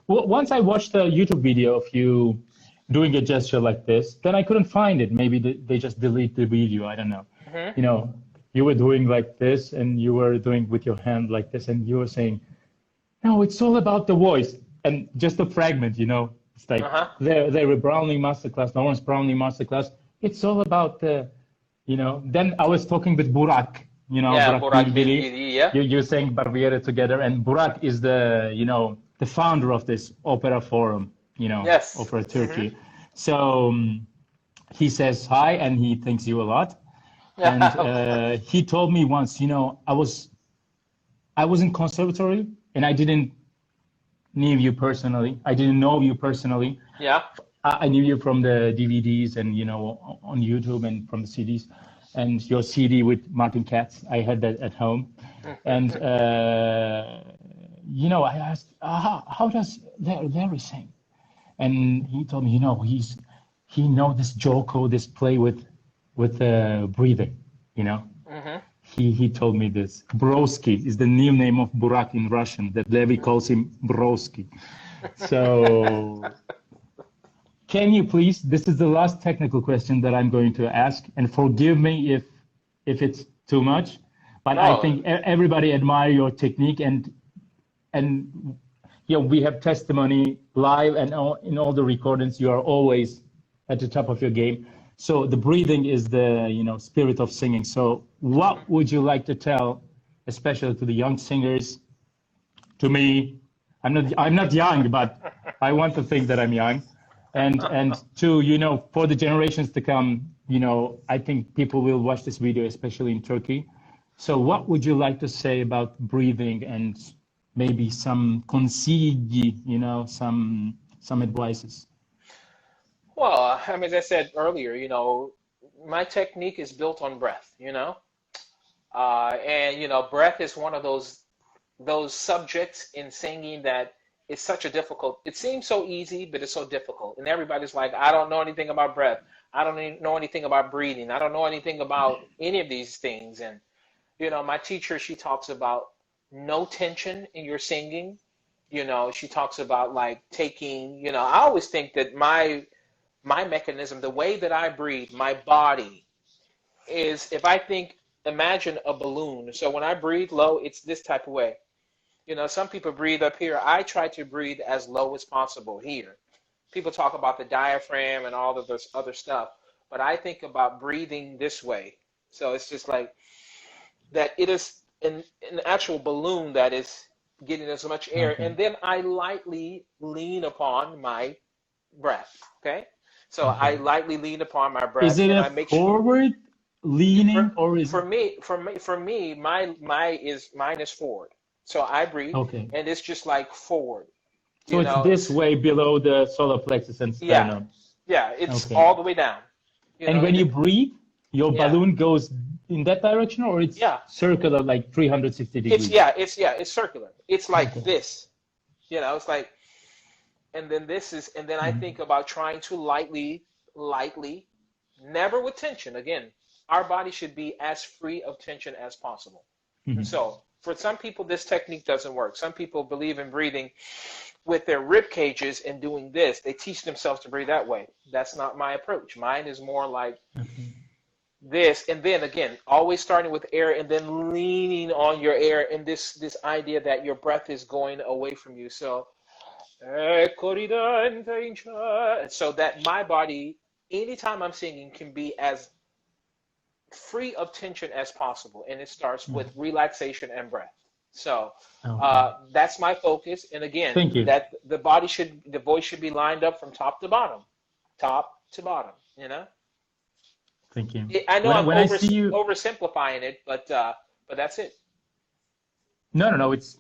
Well, once I watched a YouTube video of you doing a gesture like this, then I couldn't find it. Maybe they just delete the video. I don't know. You were doing like this, and you were doing with your hand like this, and you were saying, no, it's all about the voice. And just a fragment, it's like they were Brownlee masterclass, Lawrence Brownlee masterclass. It's all about the, then I was talking with Burak, Burak Bilgili, yeah. You're saying Barbiere together, and Burak is the, the founder of this opera forum, Opera Turkey. So he says hi, and he thanks you a lot. And he told me once, I was in conservatory, and I didn't know you personally. Yeah. I knew you from the DVDs and, on YouTube and from the CDs, and your CD with Martin Katz. I had that at home. And, I asked, how does Larry sing? And he told me, he knows this Joko, this play with breathing, He told me this. Broski is the new name of Burak in Russian, that Levi calls him Broski. So can you please, this is the last technical question that I'm going to ask, and forgive me if it's too much, but no. I think everybody admire your technique, and we have testimony live and in all the recordings. You are always at the top of your game. So the breathing is the spirit of singing. So what would you like to tell, especially to the young singers? To me, I'm not young, but I want to think that I'm young. And to for the generations to come, I think people will watch this video, especially in Turkey. So what would you like to say about breathing, and maybe some consigli, some advices? Well, as I said earlier, my technique is built on breath, and breath is one of those subjects in singing that is such a difficult. It seems so easy, but it's so difficult. And everybody's like, I don't know anything about breath. I don't know anything about breathing. I don't know anything about any of these things. And my teacher, she talks about no tension in your singing. She talks about like taking. I always think that my mechanism, the way that I breathe, my body is, if I imagine a balloon. So when I breathe low, it's this type of way. Some people breathe up here. I try to breathe as low as possible here. People talk about the diaphragm and all of this other stuff, but I think about breathing this way. So it's just like that. It is an actual balloon that is getting as much air, and then I lightly lean upon my breath. Okay. So I lightly lean upon my breath, Is it and a I make sure. forward leaning or is For me, mine is forward. So I breathe, okay? and it's just like forward. So You it's know, this way below the solar plexus and yeah, sternum. yeah, it's Okay. all the way down. You And know, when and you breathe, your yeah, balloon goes in that direction, or it's yeah, circular, like 360 it's degrees? it's circular. It's like Okay. this. You know, it's like, and then and then I think about trying to lightly, never with tension. Again, our body should be as free of tension as possible. And so, for some people, this technique doesn't work. Some people believe in breathing with their rib cages and doing this. They teach themselves to breathe that way. That's not my approach. Mine is more like this, and then again, always starting with air and then leaning on your air, and this idea that your breath is going away from you. So, so that my body, anytime I'm singing, can be as free of tension as possible, and it starts with relaxation and breath. So that's my focus, and again, Thank you. that the voice should be lined up from top to bottom, you know. Thank you. I know When I see you, oversimplifying it, but that's it. no, it's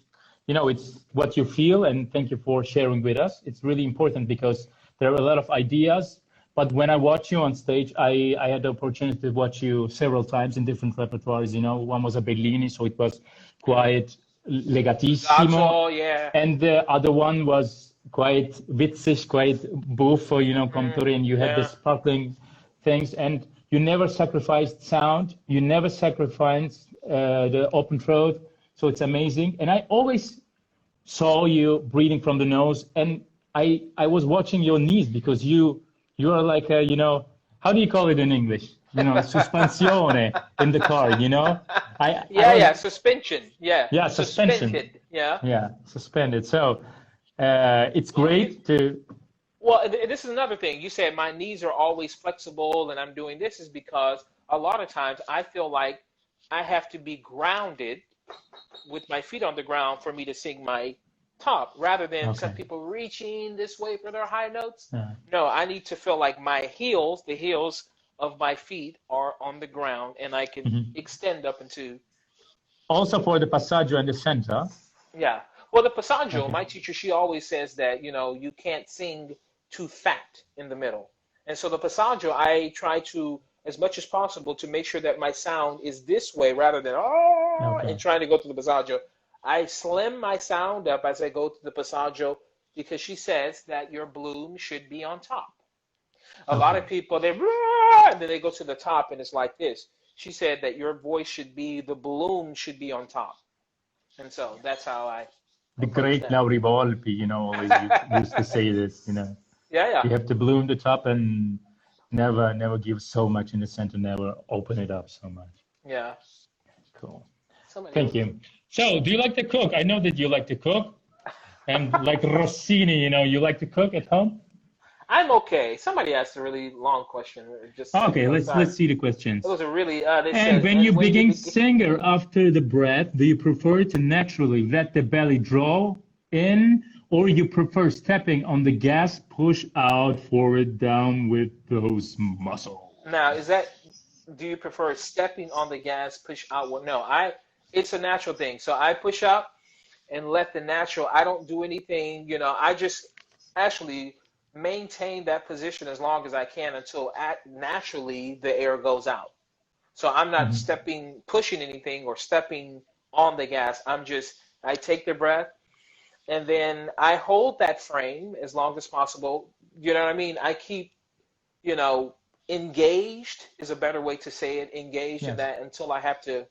it's what you feel, and thank you for sharing with us. It's really important because there are a lot of ideas. But when I watch you on stage, I had the opportunity to watch you several times in different repertoires. One was a Bellini, so it was quite legatissimo, Gato, yeah. and the other one was quite witzig, quite buffo, Contori, and you had the sparkling things, and you never sacrificed sound, you never sacrificed the open throat, so it's amazing. And I always saw you breathing from the nose, and I was watching your knees because you are like a, how do you call it in English? Suspensione in the car, suspension. Yeah, suspension. Suspended. Yeah. Yeah, suspended. So it's great to. Well, this is another thing. You said my knees are always flexible and I'm doing this is because a lot of times I feel like I have to be grounded with my feet on the ground for me to sing my top, rather than some people reaching this way for their high notes. Yeah. No, I need to feel like the heels of my feet are on the ground and I can extend up into. Also for the passaggio and the center. Yeah. Well, the passaggio, my teacher, she always says that, you can't sing too fat in the middle. And so the passaggio, I try to, as much as possible, to make sure that my sound is this way rather than, and trying to go to the passaggio. I slim my sound up as I go to the passaggio because she says that your bloom should be on top. A lot of people, and then they go to the top and it's like this. She said that your voice the bloom should be on top. And so that's how I. The great Lauri Volpi, always used to say this, Yeah. You have to bloom the top and never give so much in the center, never open it up so much. Yeah. Cool. Thank you. So, do you like to cook? I know that you like to cook. And like Rossini, you like to cook at home? I'm okay. Somebody asked a really long question. Okay, let's see the questions. It was a really. And when you begin singer after the breath, do you prefer to naturally let the belly draw in, or you prefer stepping on the gas, push out, forward, down with those muscles? Now, do you prefer stepping on the gas, push outward? No, it's a natural thing. So I push out and let the natural, I don't do anything, I just actually maintain that position as long as I can until naturally the air goes out. So I'm not pushing anything or stepping on the gas. I take the breath and then I hold that frame as long as possible. You know what I mean? I keep, engaged is a better way to say it, engaged in that until I have to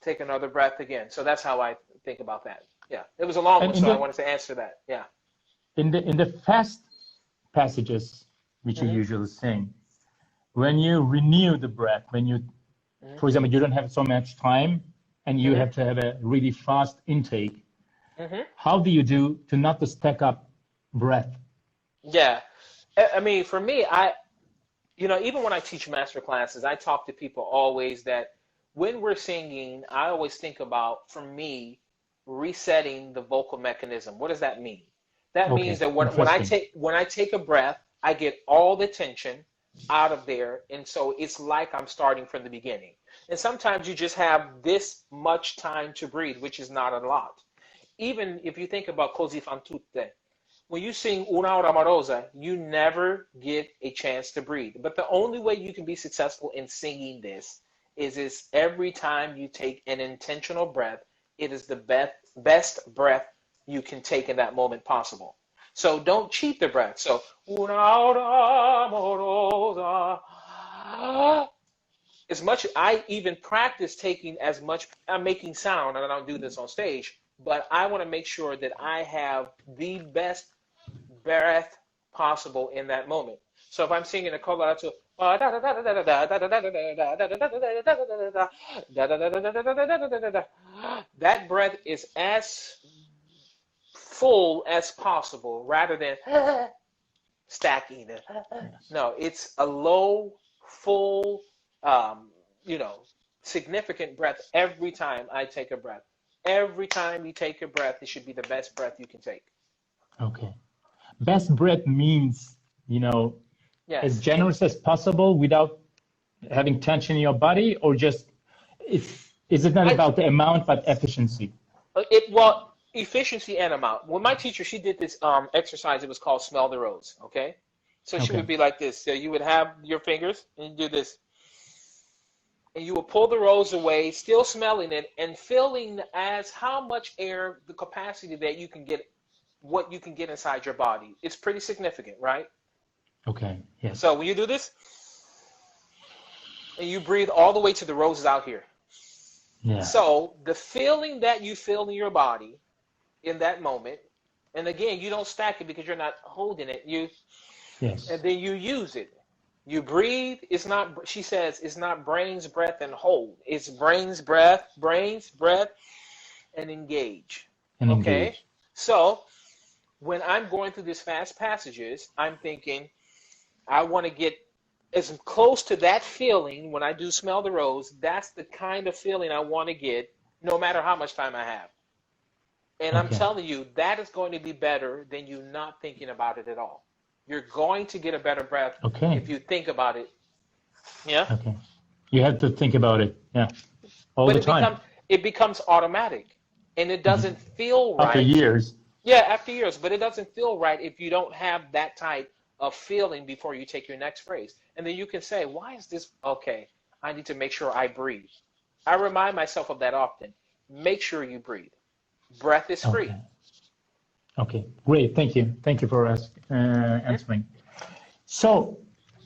take another breath again. So that's how I think about that. Yeah. It was a long one, so I wanted to answer that. Yeah. In the fast passages which you usually sing, when you renew the breath, when you, for example, you don't have so much time and you have to have a really fast intake, how do you do to not to stack up breath? Yeah. I mean, for me, even when I teach master classes, I talk to people always that when we're singing, I always think about, for me, resetting the vocal mechanism. What does that mean? That means that when I take a breath, I get all the tension out of there. And so it's like I'm starting from the beginning. And sometimes you just have this much time to breathe, which is not a lot. Even if you think about Così fan tutte, when you sing Una ora amorosa, you never get a chance to breathe. But the only way you can be successful in singing this is every time you take an intentional breath, it is the best breath you can take in that moment possible. So don't cheat the breath. So Una ora amorosa. As much, I even practice taking as much, I'm making sound, and I don't do this on stage, but I want to make sure that I have the best breath possible in that moment. So if I'm singing a colorato, that breath is as full as possible rather than stacking it. No, it's a low, full, significant breath every time I take a breath. Every time you take a breath, it should be the best breath you can take. Okay. Best breath means, Yes. as generous as possible without having tension in your body, or just, is it not about the amount, but efficiency? Efficiency and amount. When my teacher, she did this exercise, it was called Smell the Rose, okay? So she would be like this. So you would have your fingers, and you do this. And you will pull the rose away, still smelling it, and feeling as how much air, the capacity that you can get, what you can get inside your body. It's pretty significant, right? Okay, yes. So when you do this, and you breathe all the way to the roses out here. Yeah. So the feeling that you feel in your body in that moment, and again, you don't stack it because you're not holding it. Yes. And then you use it. You breathe. It's not, she says, it's not brains, breath, and hold. It's brains, breath, and engage. Okay? So when I'm going through these fast passages, I'm thinking, I want to get as close to that feeling when I do Smell the Rose. That's the kind of feeling I want to get no matter how much time I have. And I'm telling you, that is going to be better than you not thinking about it at all. You're going to get a better breath if you think about it. Yeah? Okay. You have to think about it. Yeah. All the time. It becomes automatic. And it doesn't feel right. After years. Yeah, after years. But it doesn't feel right if you don't have that type of feeling before you take your next phrase. And then you can say, why is this? Okay, I need to make sure I breathe. I remind myself of that often. Make sure you breathe. Breath is free. Okay, great. Thank you. Thank you for answering. So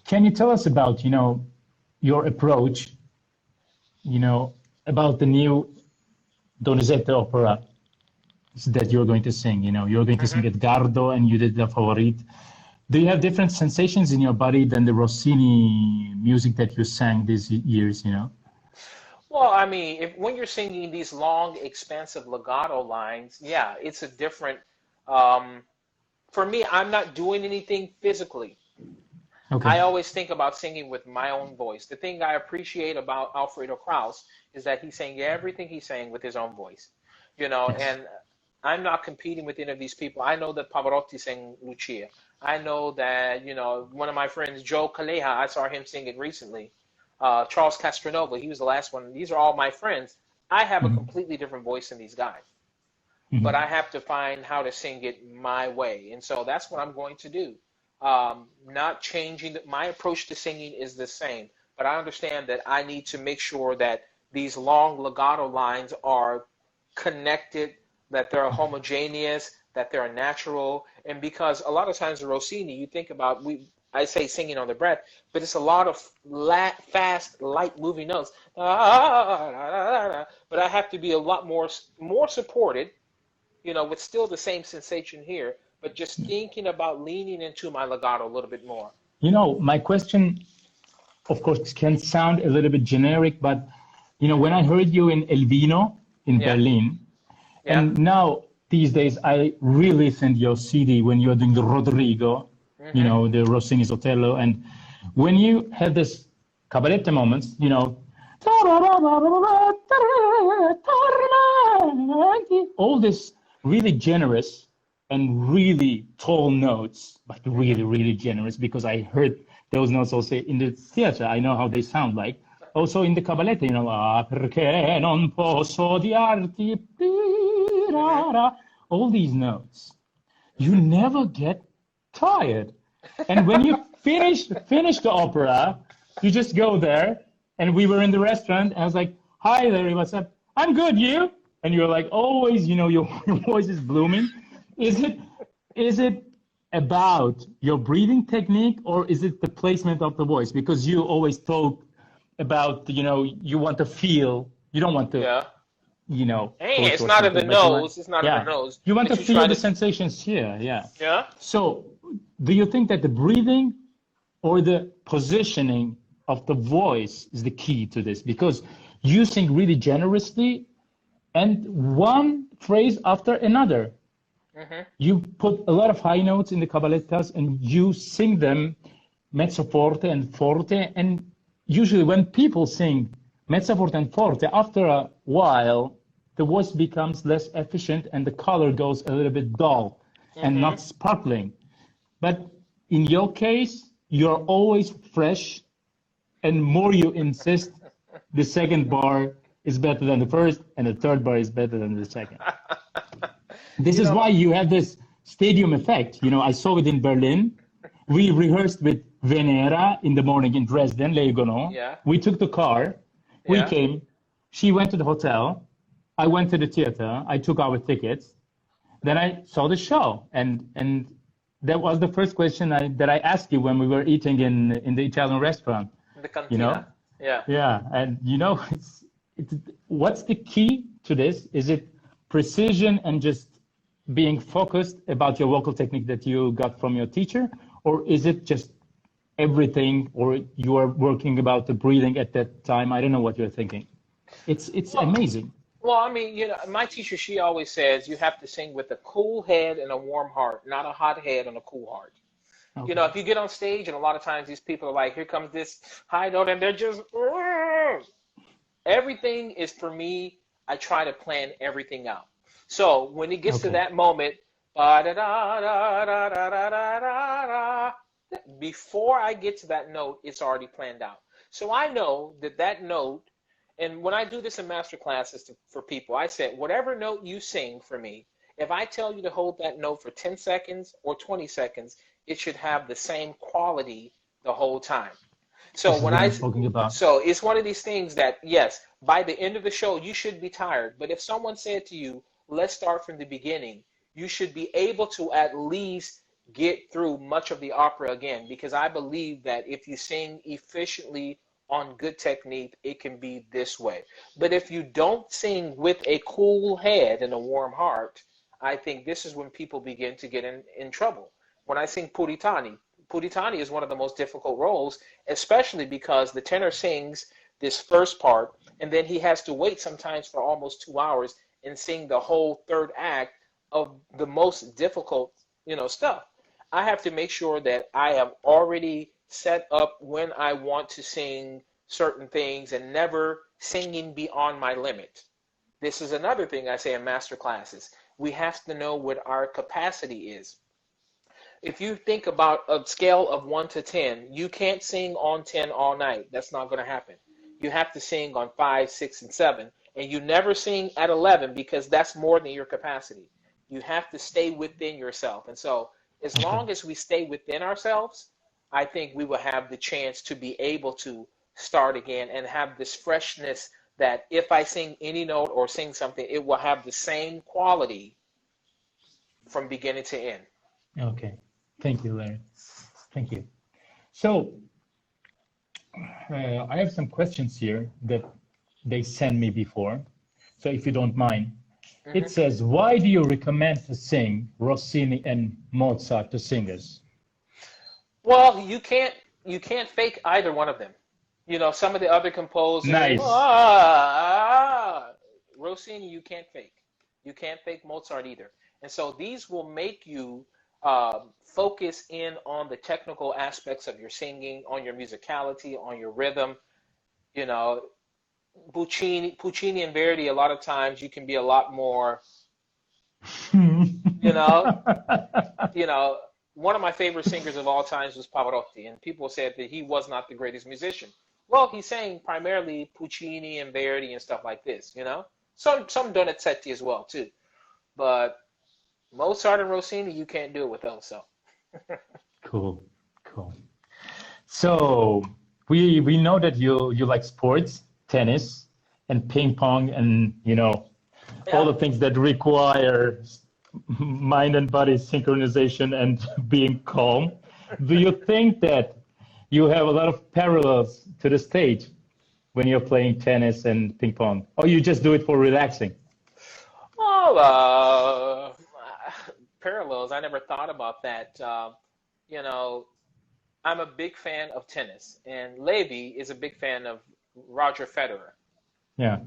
can you tell us about, your approach, about the new Donizetti opera that you're going to sing? You're going to sing Edgardo and you did La Favorite. Do you have different sensations in your body than the Rossini music that you sang these years, Well, I mean, when you're singing these long, expansive legato lines, yeah, it's a different, for me, I'm not doing anything physically. Okay. I always think about singing with my own voice. The thing I appreciate about Alfredo Kraus is that he sang everything he sang with his own voice, and I'm not competing with any of these people. I know that Pavarotti sang Lucia. I know that, one of my friends, Joe Calleja, I saw him sing it recently. Charles Castronova, he was the last one. These are all my friends. I have a completely different voice than these guys. But I have to find how to sing it my way. And so that's what I'm going to do. Not changing. My approach to singing is the same. But I understand that I need to make sure that these long legato lines are connected, that they're homogeneous, that they're natural. And because a lot of times the Rossini, you think about, I say singing on the breath, but it's a lot of fast, light moving notes. But I have to be a lot more supported, with still the same sensation here, but just thinking about leaning into my legato a little bit more. My question, of course, can sound a little bit generic, but, when I heard you in El Vino in Berlin, and now these days I really send your CD when you're doing the Rodrigo, the Rossini's Otello, and when you have this cabaret moments, all this really generous, and really tall notes, but really, really generous, because I heard those notes also in the theater. I know how they sound like. Also in the cabaletta, you know, perché non posso dirti, all these notes. You never get tired. And when you finish the opera, you just go there. And we were in the restaurant, and I was like, "Hi, Larry, what's up? I'm good, you?" And you're like, always, you know, your voice is blooming. Is it about your breathing technique, or is it the placement of the voice? Because you always talk about, you know, you want to feel, you don't want to, Yeah. you know. Hey, push it's or not in the something, but you want- nose. It's not yeah. in the nose. You want to But you feel try the to- sensations here, yeah. Yeah. So, do you think that the breathing or the positioning of the voice is the key to this? Because you sing really generously, and one phrase after another. You put a lot of high notes in the caballettas, and you sing them mezzo forte and forte. And usually when people sing mezzo forte and forte, after a while, the voice becomes less efficient and the color goes a little bit dull and not sparkling. But in your case, you're always fresh, and more you insist, the second bar is better than the first, and the third bar is better than the second. This is why you have this stadium effect. You know, I saw it in Berlin. We rehearsed with Venera in the morning in Dresden, Legono. Yeah. We took the car. We Yeah. came. She went to the hotel. I went to the theater. I took our tickets. Then I saw the show. And that was the first question that I asked you when we were eating in the Italian restaurant. The cantina. You know? Yeah. Yeah, and you know, it's what's the key to this? Is it precision and just being focused about your vocal technique that you got from your teacher, or is it just everything, or you are working about the breathing at that time? I don't know what you're thinking. It's amazing. Well, I mean, you know, my teacher, she always says you have to sing with a cool head and a warm heart, not a hot head and a cool heart. Okay. You know, if you get on stage, and a lot of times these people are like, here comes this high note, and they're just, everything is, for me, I try to plan everything out. So when it gets to that moment, before I get to that note, it's already planned out. So I know that note, and when I do this in master classes for people, I said, whatever note you sing for me, if I tell you to hold that note for 10 seconds or 20 seconds, it should have the same quality the whole time. So so it's one of these things that, yes, by the end of the show, you should be tired. But if someone said to you, let's start from the beginning, you should be able to at least get through much of the opera again, because I believe that if you sing efficiently on good technique, it can be this way. But if you don't sing with a cool head and a warm heart, I think this is when people begin to get in trouble. When I sing Puritani is one of the most difficult roles, especially because the tenor sings this first part, and then he has to wait sometimes for almost 2 hours and sing the whole third act of the most difficult, you know, stuff. I have to make sure that I have already set up when I want to sing certain things and never singing beyond my limit. This is another thing I say in master classes. We have to know what our capacity is. If you think about a scale of 1 to 10, you can't sing on 10 all night. That's not going to happen. You have to sing on 5, 6, and 7. And you never sing at 11 because that's more than your capacity. You have to stay within yourself. And so as long as we stay within ourselves, I think we will have the chance to be able to start again and have this freshness that if I sing any note or sing something, it will have the same quality from beginning to end. Okay. Thank you, Larry. Thank you. So I have some questions here that they sent me before. So if you don't mind, it says, why do you recommend to sing Rossini and Mozart to singers? Well, you can't fake either one of them. You know, some of the other composers, Nice. Rossini, you can't fake. You can't fake Mozart either. And so these will make you focus in on the technical aspects of your singing, on your musicality, on your rhythm. You know, Puccini and Verdi, a lot of times you can be a lot more, you know, one of my favorite singers of all times was Pavarotti, and people said that he was not the greatest musician. Well, he sang primarily Puccini and Verdi and stuff like this, Some Donizetti as well too, but Mozart and Rossini, you can't do it with those. So. Cool. So we know that you like sports, tennis, and ping pong, and all the things that require mind and body synchronization and being calm. Do you think that you have a lot of parallels to the stage when you're playing tennis and ping pong, or you just do it for relaxing? Oh, parallels. I never thought about that. I'm a big fan of tennis, and Levi is a big fan of Roger Federer. Yeah.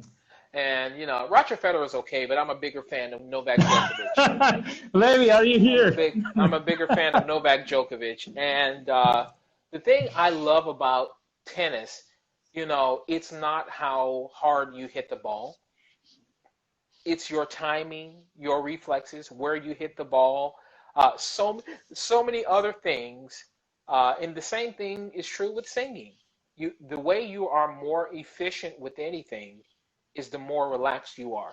And, Roger Federer is okay, but I'm a bigger fan of Novak Djokovic. Levi, are you here? I'm a bigger fan of Novak Djokovic. And the thing I love about tennis, it's not how hard you hit the ball. It's your timing, your reflexes, where you hit the ball, so many other things. And the same thing is true with singing. The way you are more efficient with anything is the more relaxed you are.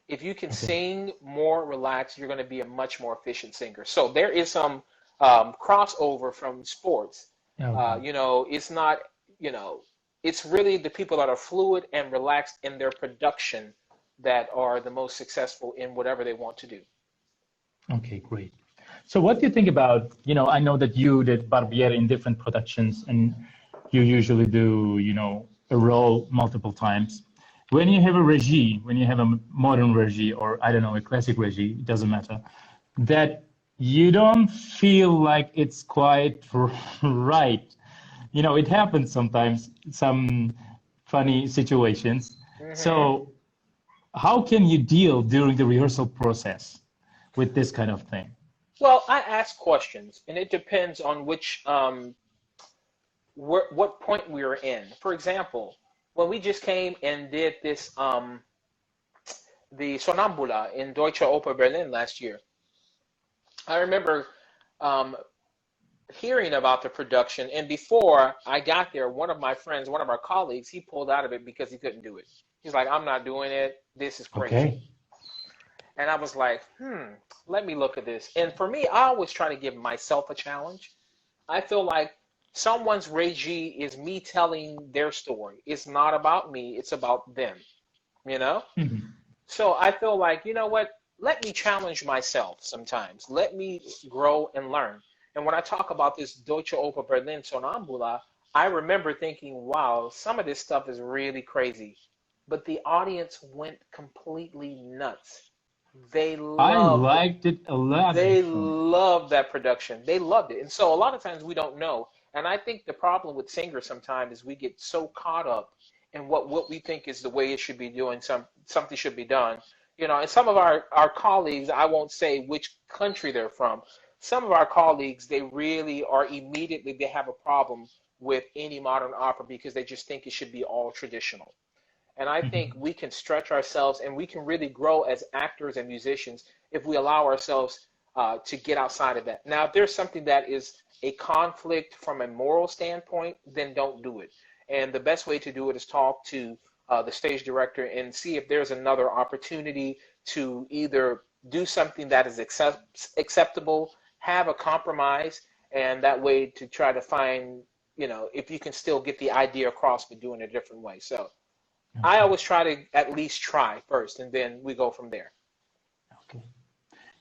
If you can sing more relaxed, you're going to be a much more efficient singer. So there is some crossover from sports. It's not, it's really the people that are fluid and relaxed in their production that are the most successful in whatever they want to do. Okay, great. So what do you think about, I know that you did Barbieri in different productions, and you usually do, a role multiple times. When you have a regie, when you have a modern regie, or I don't know, a classic regie, it doesn't matter, that you don't feel like it's quite right. It happens sometimes, some funny situations. Mm-hmm. So how can you deal during the rehearsal process with this kind of thing? Well, I ask questions, and it depends on which, what point we are in. For example, when we just came and did this, the Sonnambula in Deutsche Oper Berlin last year, I remember hearing about the production, and before I got there, one of my friends, one of our colleagues, he pulled out of it because he couldn't do it. He's like, I'm not doing it. This is crazy. Okay. And I was like, let me look at this. And for me, I always try to give myself a challenge. I feel like someone's regie is me telling their story. It's not about me. It's about them, Mm-hmm. So I feel like, what? Let me challenge myself sometimes. Let me grow and learn. And when I talk about this Deutsche Oper Berlin Sonnambula, I remember thinking, wow, some of this stuff is really crazy. But the audience went completely nuts. I liked it a lot. They loved that production. They loved it. And so a lot of times we don't know. And I think the problem with singers sometimes is we get so caught up in what we think is the way it should be doing, something should be done. And some of our colleagues, I won't say which country they're from, some of our colleagues, they really they have a problem with any modern opera because they just think it should be all traditional. And I think we can stretch ourselves and we can really grow as actors and musicians if we allow ourselves to get outside of that. Now, if there's something that is a conflict from a moral standpoint, then don't do it. And the best way to do it is talk to the stage director and see if there's another opportunity to either do something that is acceptable, have a compromise, and that way to try to find, if you can still get the idea across but doing it a different way. So I always try to at least try first, and then we go from there. Okay.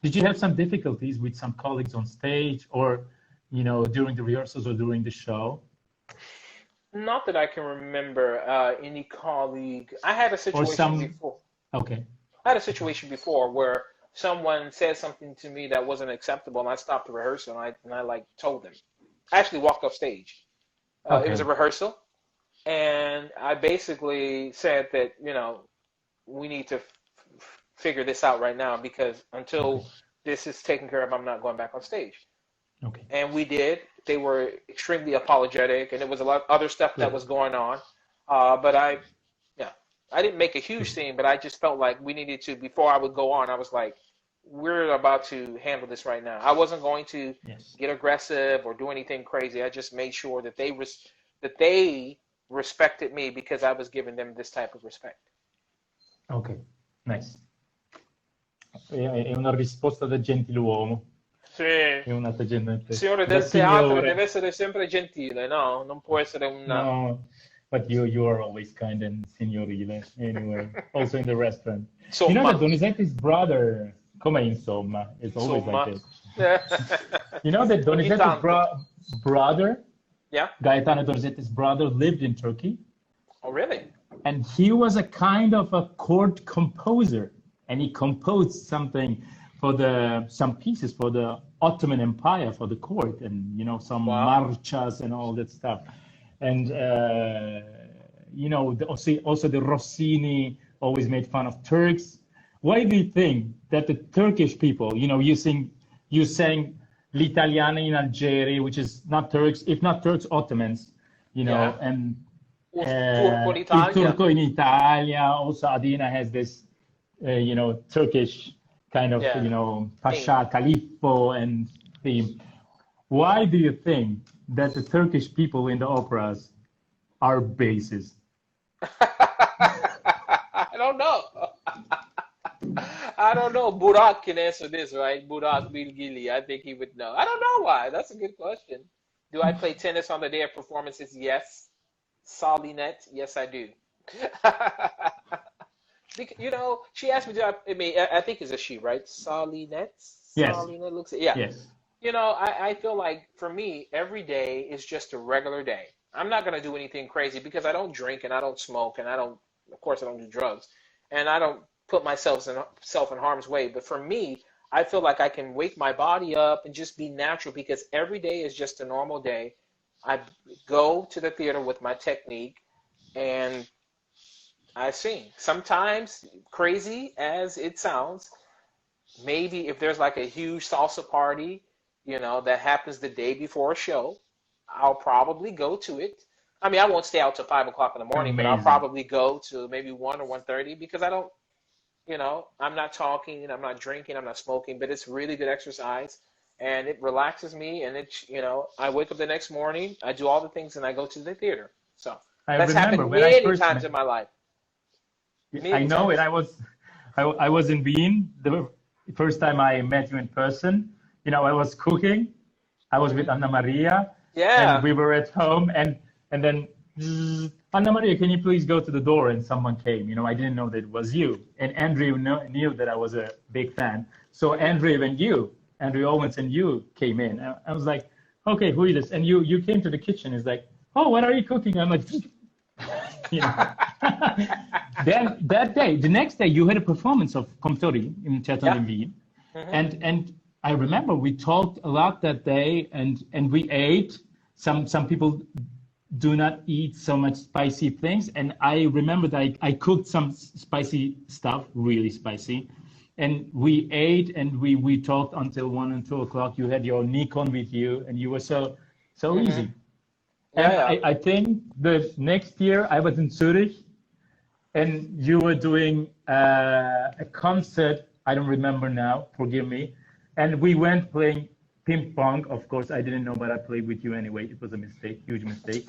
Did you have some difficulties with some colleagues on stage or, during the rehearsals or during the show? Not that I can remember any colleague. I had a situation before. Okay. I had a situation before where someone said something to me that wasn't acceptable, and I stopped the rehearsal, and I told them. I actually walked off stage. It was a rehearsal. And I basically said that, we need to figure this out right now because until this is taken care of, I'm not going back on stage. Okay. And we did. They were extremely apologetic, and there was a lot of other stuff that was going on. But I didn't make a huge scene, but I just felt like we needed to, before I would go on, I was like, we're about to handle this right now. I wasn't going to Yes. get aggressive or do anything crazy. I just made sure that they respected me because I was giving them this type of respect. Ok, nice. È una risposta da gentiluomo. Sì. È un atteggiamento Signore da del teatro signore. deve essere sempre gentile, no? Non può essere una... No, but you are always kind and signorile anyway. Also in the restaurant. You know Insomma. that Donizetti's brother, come insomma, it's always Insomma. like this. You know that Ogni Donizetti's tanto. brother, Yeah? Gaetano Donizetti's brother, lived in Turkey, Oh, really? and he was a kind of a court composer, and he composed something for some pieces for the Ottoman Empire for the court, and you know some Wow. marchas and all that stuff, and you know also the Rossini always made fun of Turks. Why do you think that the Turkish people, you know, you sang l'italiano in Algeria, which is not Turks, if not Turks, Ottomans, you know, Yeah. and Turco in Il Italia. Turco in Italia. Also, Adina has this, you know, Turkish kind of, Yeah. you know, Pasha, Calippo and theme. Why do you think that the Turkish people in the operas are basses? I don't know. I don't know. Burak can answer this, right? Burak Bilgili. I think he would know. I don't know why. That's a good question. Do I play tennis on the day of performances? Yes. Solinet? Yes, I do. You know, she asked me, I think it's a she, right? Solinet? Yes. Solinet looks, yeah. Yes. You know, I feel like for me, every day is just a regular day. I'm not going to do anything crazy because I don't drink and I don't smoke and of course, I don't do drugs and I don't put myself in harm's way. But for me, I feel like I can wake my body up and just be natural because every day is just a normal day. I go to the theater with my technique and I sing. Sometimes, crazy as it sounds, maybe if there's like a huge salsa party, you know, that happens the day before a show, I'll probably go to it. I mean, I won't stay out till 5 o'clock in the morning, but I'll Amazing. probably go to maybe 1 or 1:30 because I don't, you know, I'm not talking, I'm not drinking, I'm not smoking, but it's really good exercise and it relaxes me and it's, you know, I wake up the next morning, I do all the things and I go to the theater. So I that's remember happened when I many first times met, in my life. I know, Many and times. I was in Wien the first time I met you in person. You know, I was cooking. I was with Anna Maria, and Yeah. we were at home, and then zzz, Anna Maria, can you please go to the door? And someone came. You know, I didn't know that it was you. And Andrew knew that I was a big fan. So Andrew Owens and you came in. I was like, okay, who is this? And you came to the kitchen. It's like, oh, what are you cooking? I'm like, you know. Then the next day, you had a performance of Comtori in Teatro Yeah. in Wien, and I remember we talked a lot that day, and we ate. Some people do not eat so much spicy things, and I remember that I cooked some spicy stuff, really spicy, and we ate and we talked until 1 and 2 o'clock. You had your Nikon with you, and you were so easy. Yeah, And yeah. I think the next year I was in Zurich, and you were doing a concert. I don't remember now. Forgive me. And we went playing ping pong. Of course, I didn't know, but I played with you anyway. It was a mistake, huge mistake.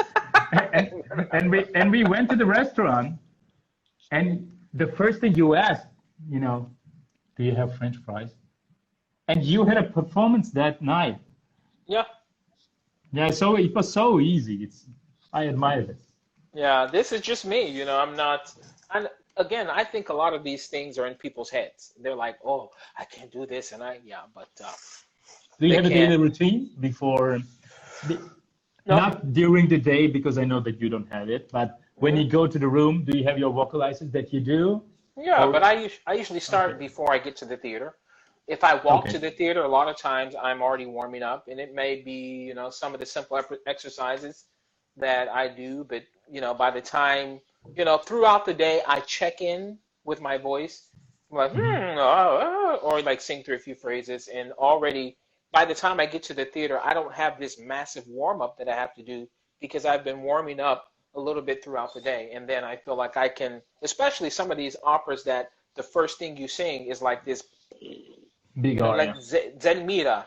and we went to the restaurant, and the first thing you asked, you know, do you have French fries? And you had a performance that night. Yeah. Yeah, so it was so easy. I admire this. Yeah, this is just me, you know, I'm not, and again, I think a lot of these things are in people's heads. They're like, oh, I can't do this, but Do you they have a daily can't. routine before, the, No. not during the day because I know that you don't have it, but when Mhm. you go to the room, do you have your vocalizers that you do? Yeah, but Or I usually start okay, before I get to the theater. If I walk okay, to the theater, a lot of times I'm already warming up, and it may be, you know, some of the simple exercises that I do, but you know, by the time, you know, throughout the day, I check in with my voice, I'm like, hmm, or like sing through a few phrases, and already by the time I get to the theater, I don't have this massive warm up that I have to do because I've been warming up a little bit throughout the day, and then I feel like I can, especially some of these operas that the first thing you sing is like this, Big You know, aria. like Zelmira.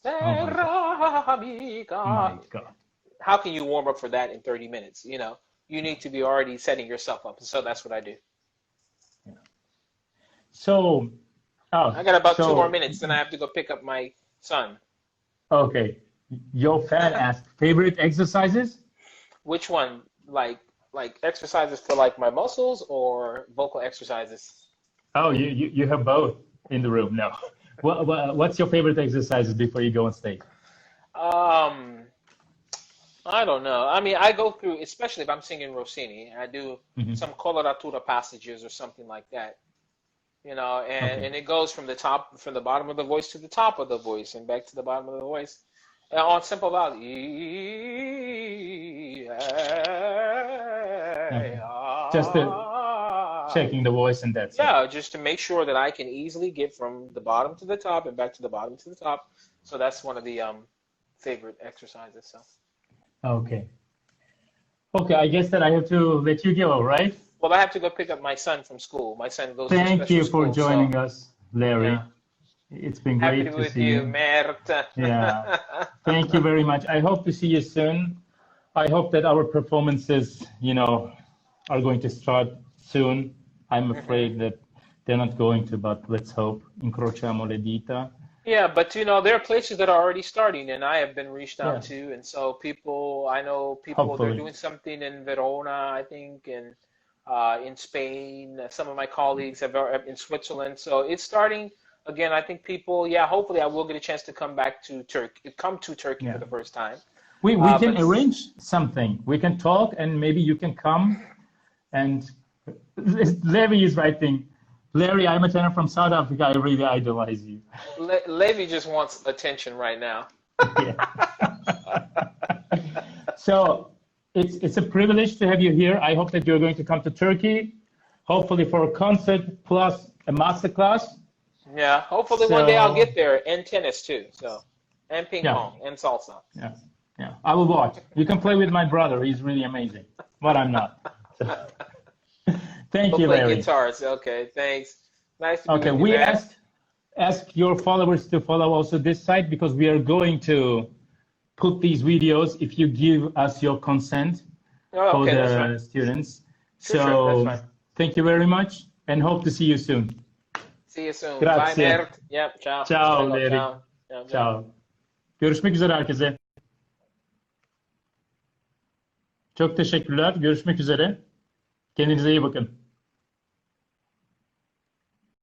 Oh my God. How can you warm up for that in 30 minutes? You know, you need to be already setting yourself up. So that's what I do. So, I got about 2 more so, minutes, then I have to go pick up my son. okay. Your fan asked favorite exercises? Which one? Like exercises for like my muscles or vocal exercises? Oh, you have both in the room. No. What's your favorite exercises before you go on stage? Um, I don't know. I mean, I go through, especially if I'm singing Rossini, I do Hmm. some coloratura passages or something like that. You know, Okay. and it goes from the bottom of the voice to the top of the voice and back to the bottom of the voice. And on simple vowels. Okay. Just checking the voice and that's it. Yeah, just to make sure that I can easily get from the bottom to the top and back to the bottom to the top. So that's one of the favorite exercises. So, Okay. Okay, I guess that I have to let you go, right? well, I have to go pick up my son from school. My son goes to a Thank special you for school, so joining us, Larry. yeah. It's been Happy to great be to with see you, you. Mert. Yeah. Thank you very much. I hope to see you soon. I hope that our performances, are going to start soon. I'm afraid that they're not going to, but let's hope. Incrociamo le dita. Yeah, but there are places that are already starting, and I have been reached out Yes, to, and so I know people, they're hopefully. doing something in Verona, I think, and in Spain. Some of my colleagues in Switzerland, so it's starting again. I think people, yeah, hopefully I will get a chance to come to Turkey for Yeah. the first time. We But can arrange something. We can talk and maybe you can come and Larry is writing. Larry, I'm a tenor from South Africa. I really idolize you. Levy just wants attention right now. Yeah. So it's a privilege to have you here. I hope that you're going to come to Turkey, hopefully for a concert plus a master class. Yeah, hopefully one day I'll So get there, and tennis too. So, and ping yeah, pong and salsa. yeah, yeah. I will watch. You can play with my brother. He's really amazing, but I'm not. So, thank We'll you, play Larry. guitars. Okay, thanks. Nice to be Okay, with you, we man. ask your followers to follow also this site because we are going to put these videos if you give us your consent Oh, for okay, that's fine. the students. Sure, that's So fine. thank you very much and hope to see you soon. See you soon. Bye, Grazie. Mert. Yep, ciao. Ciao, Prego, Larry. ciao. Ciao, ciao. Ciao. Görüşmek üzere herkese. Çok teşekkürler. Görüşmek üzere. Kendinize iyi bakın.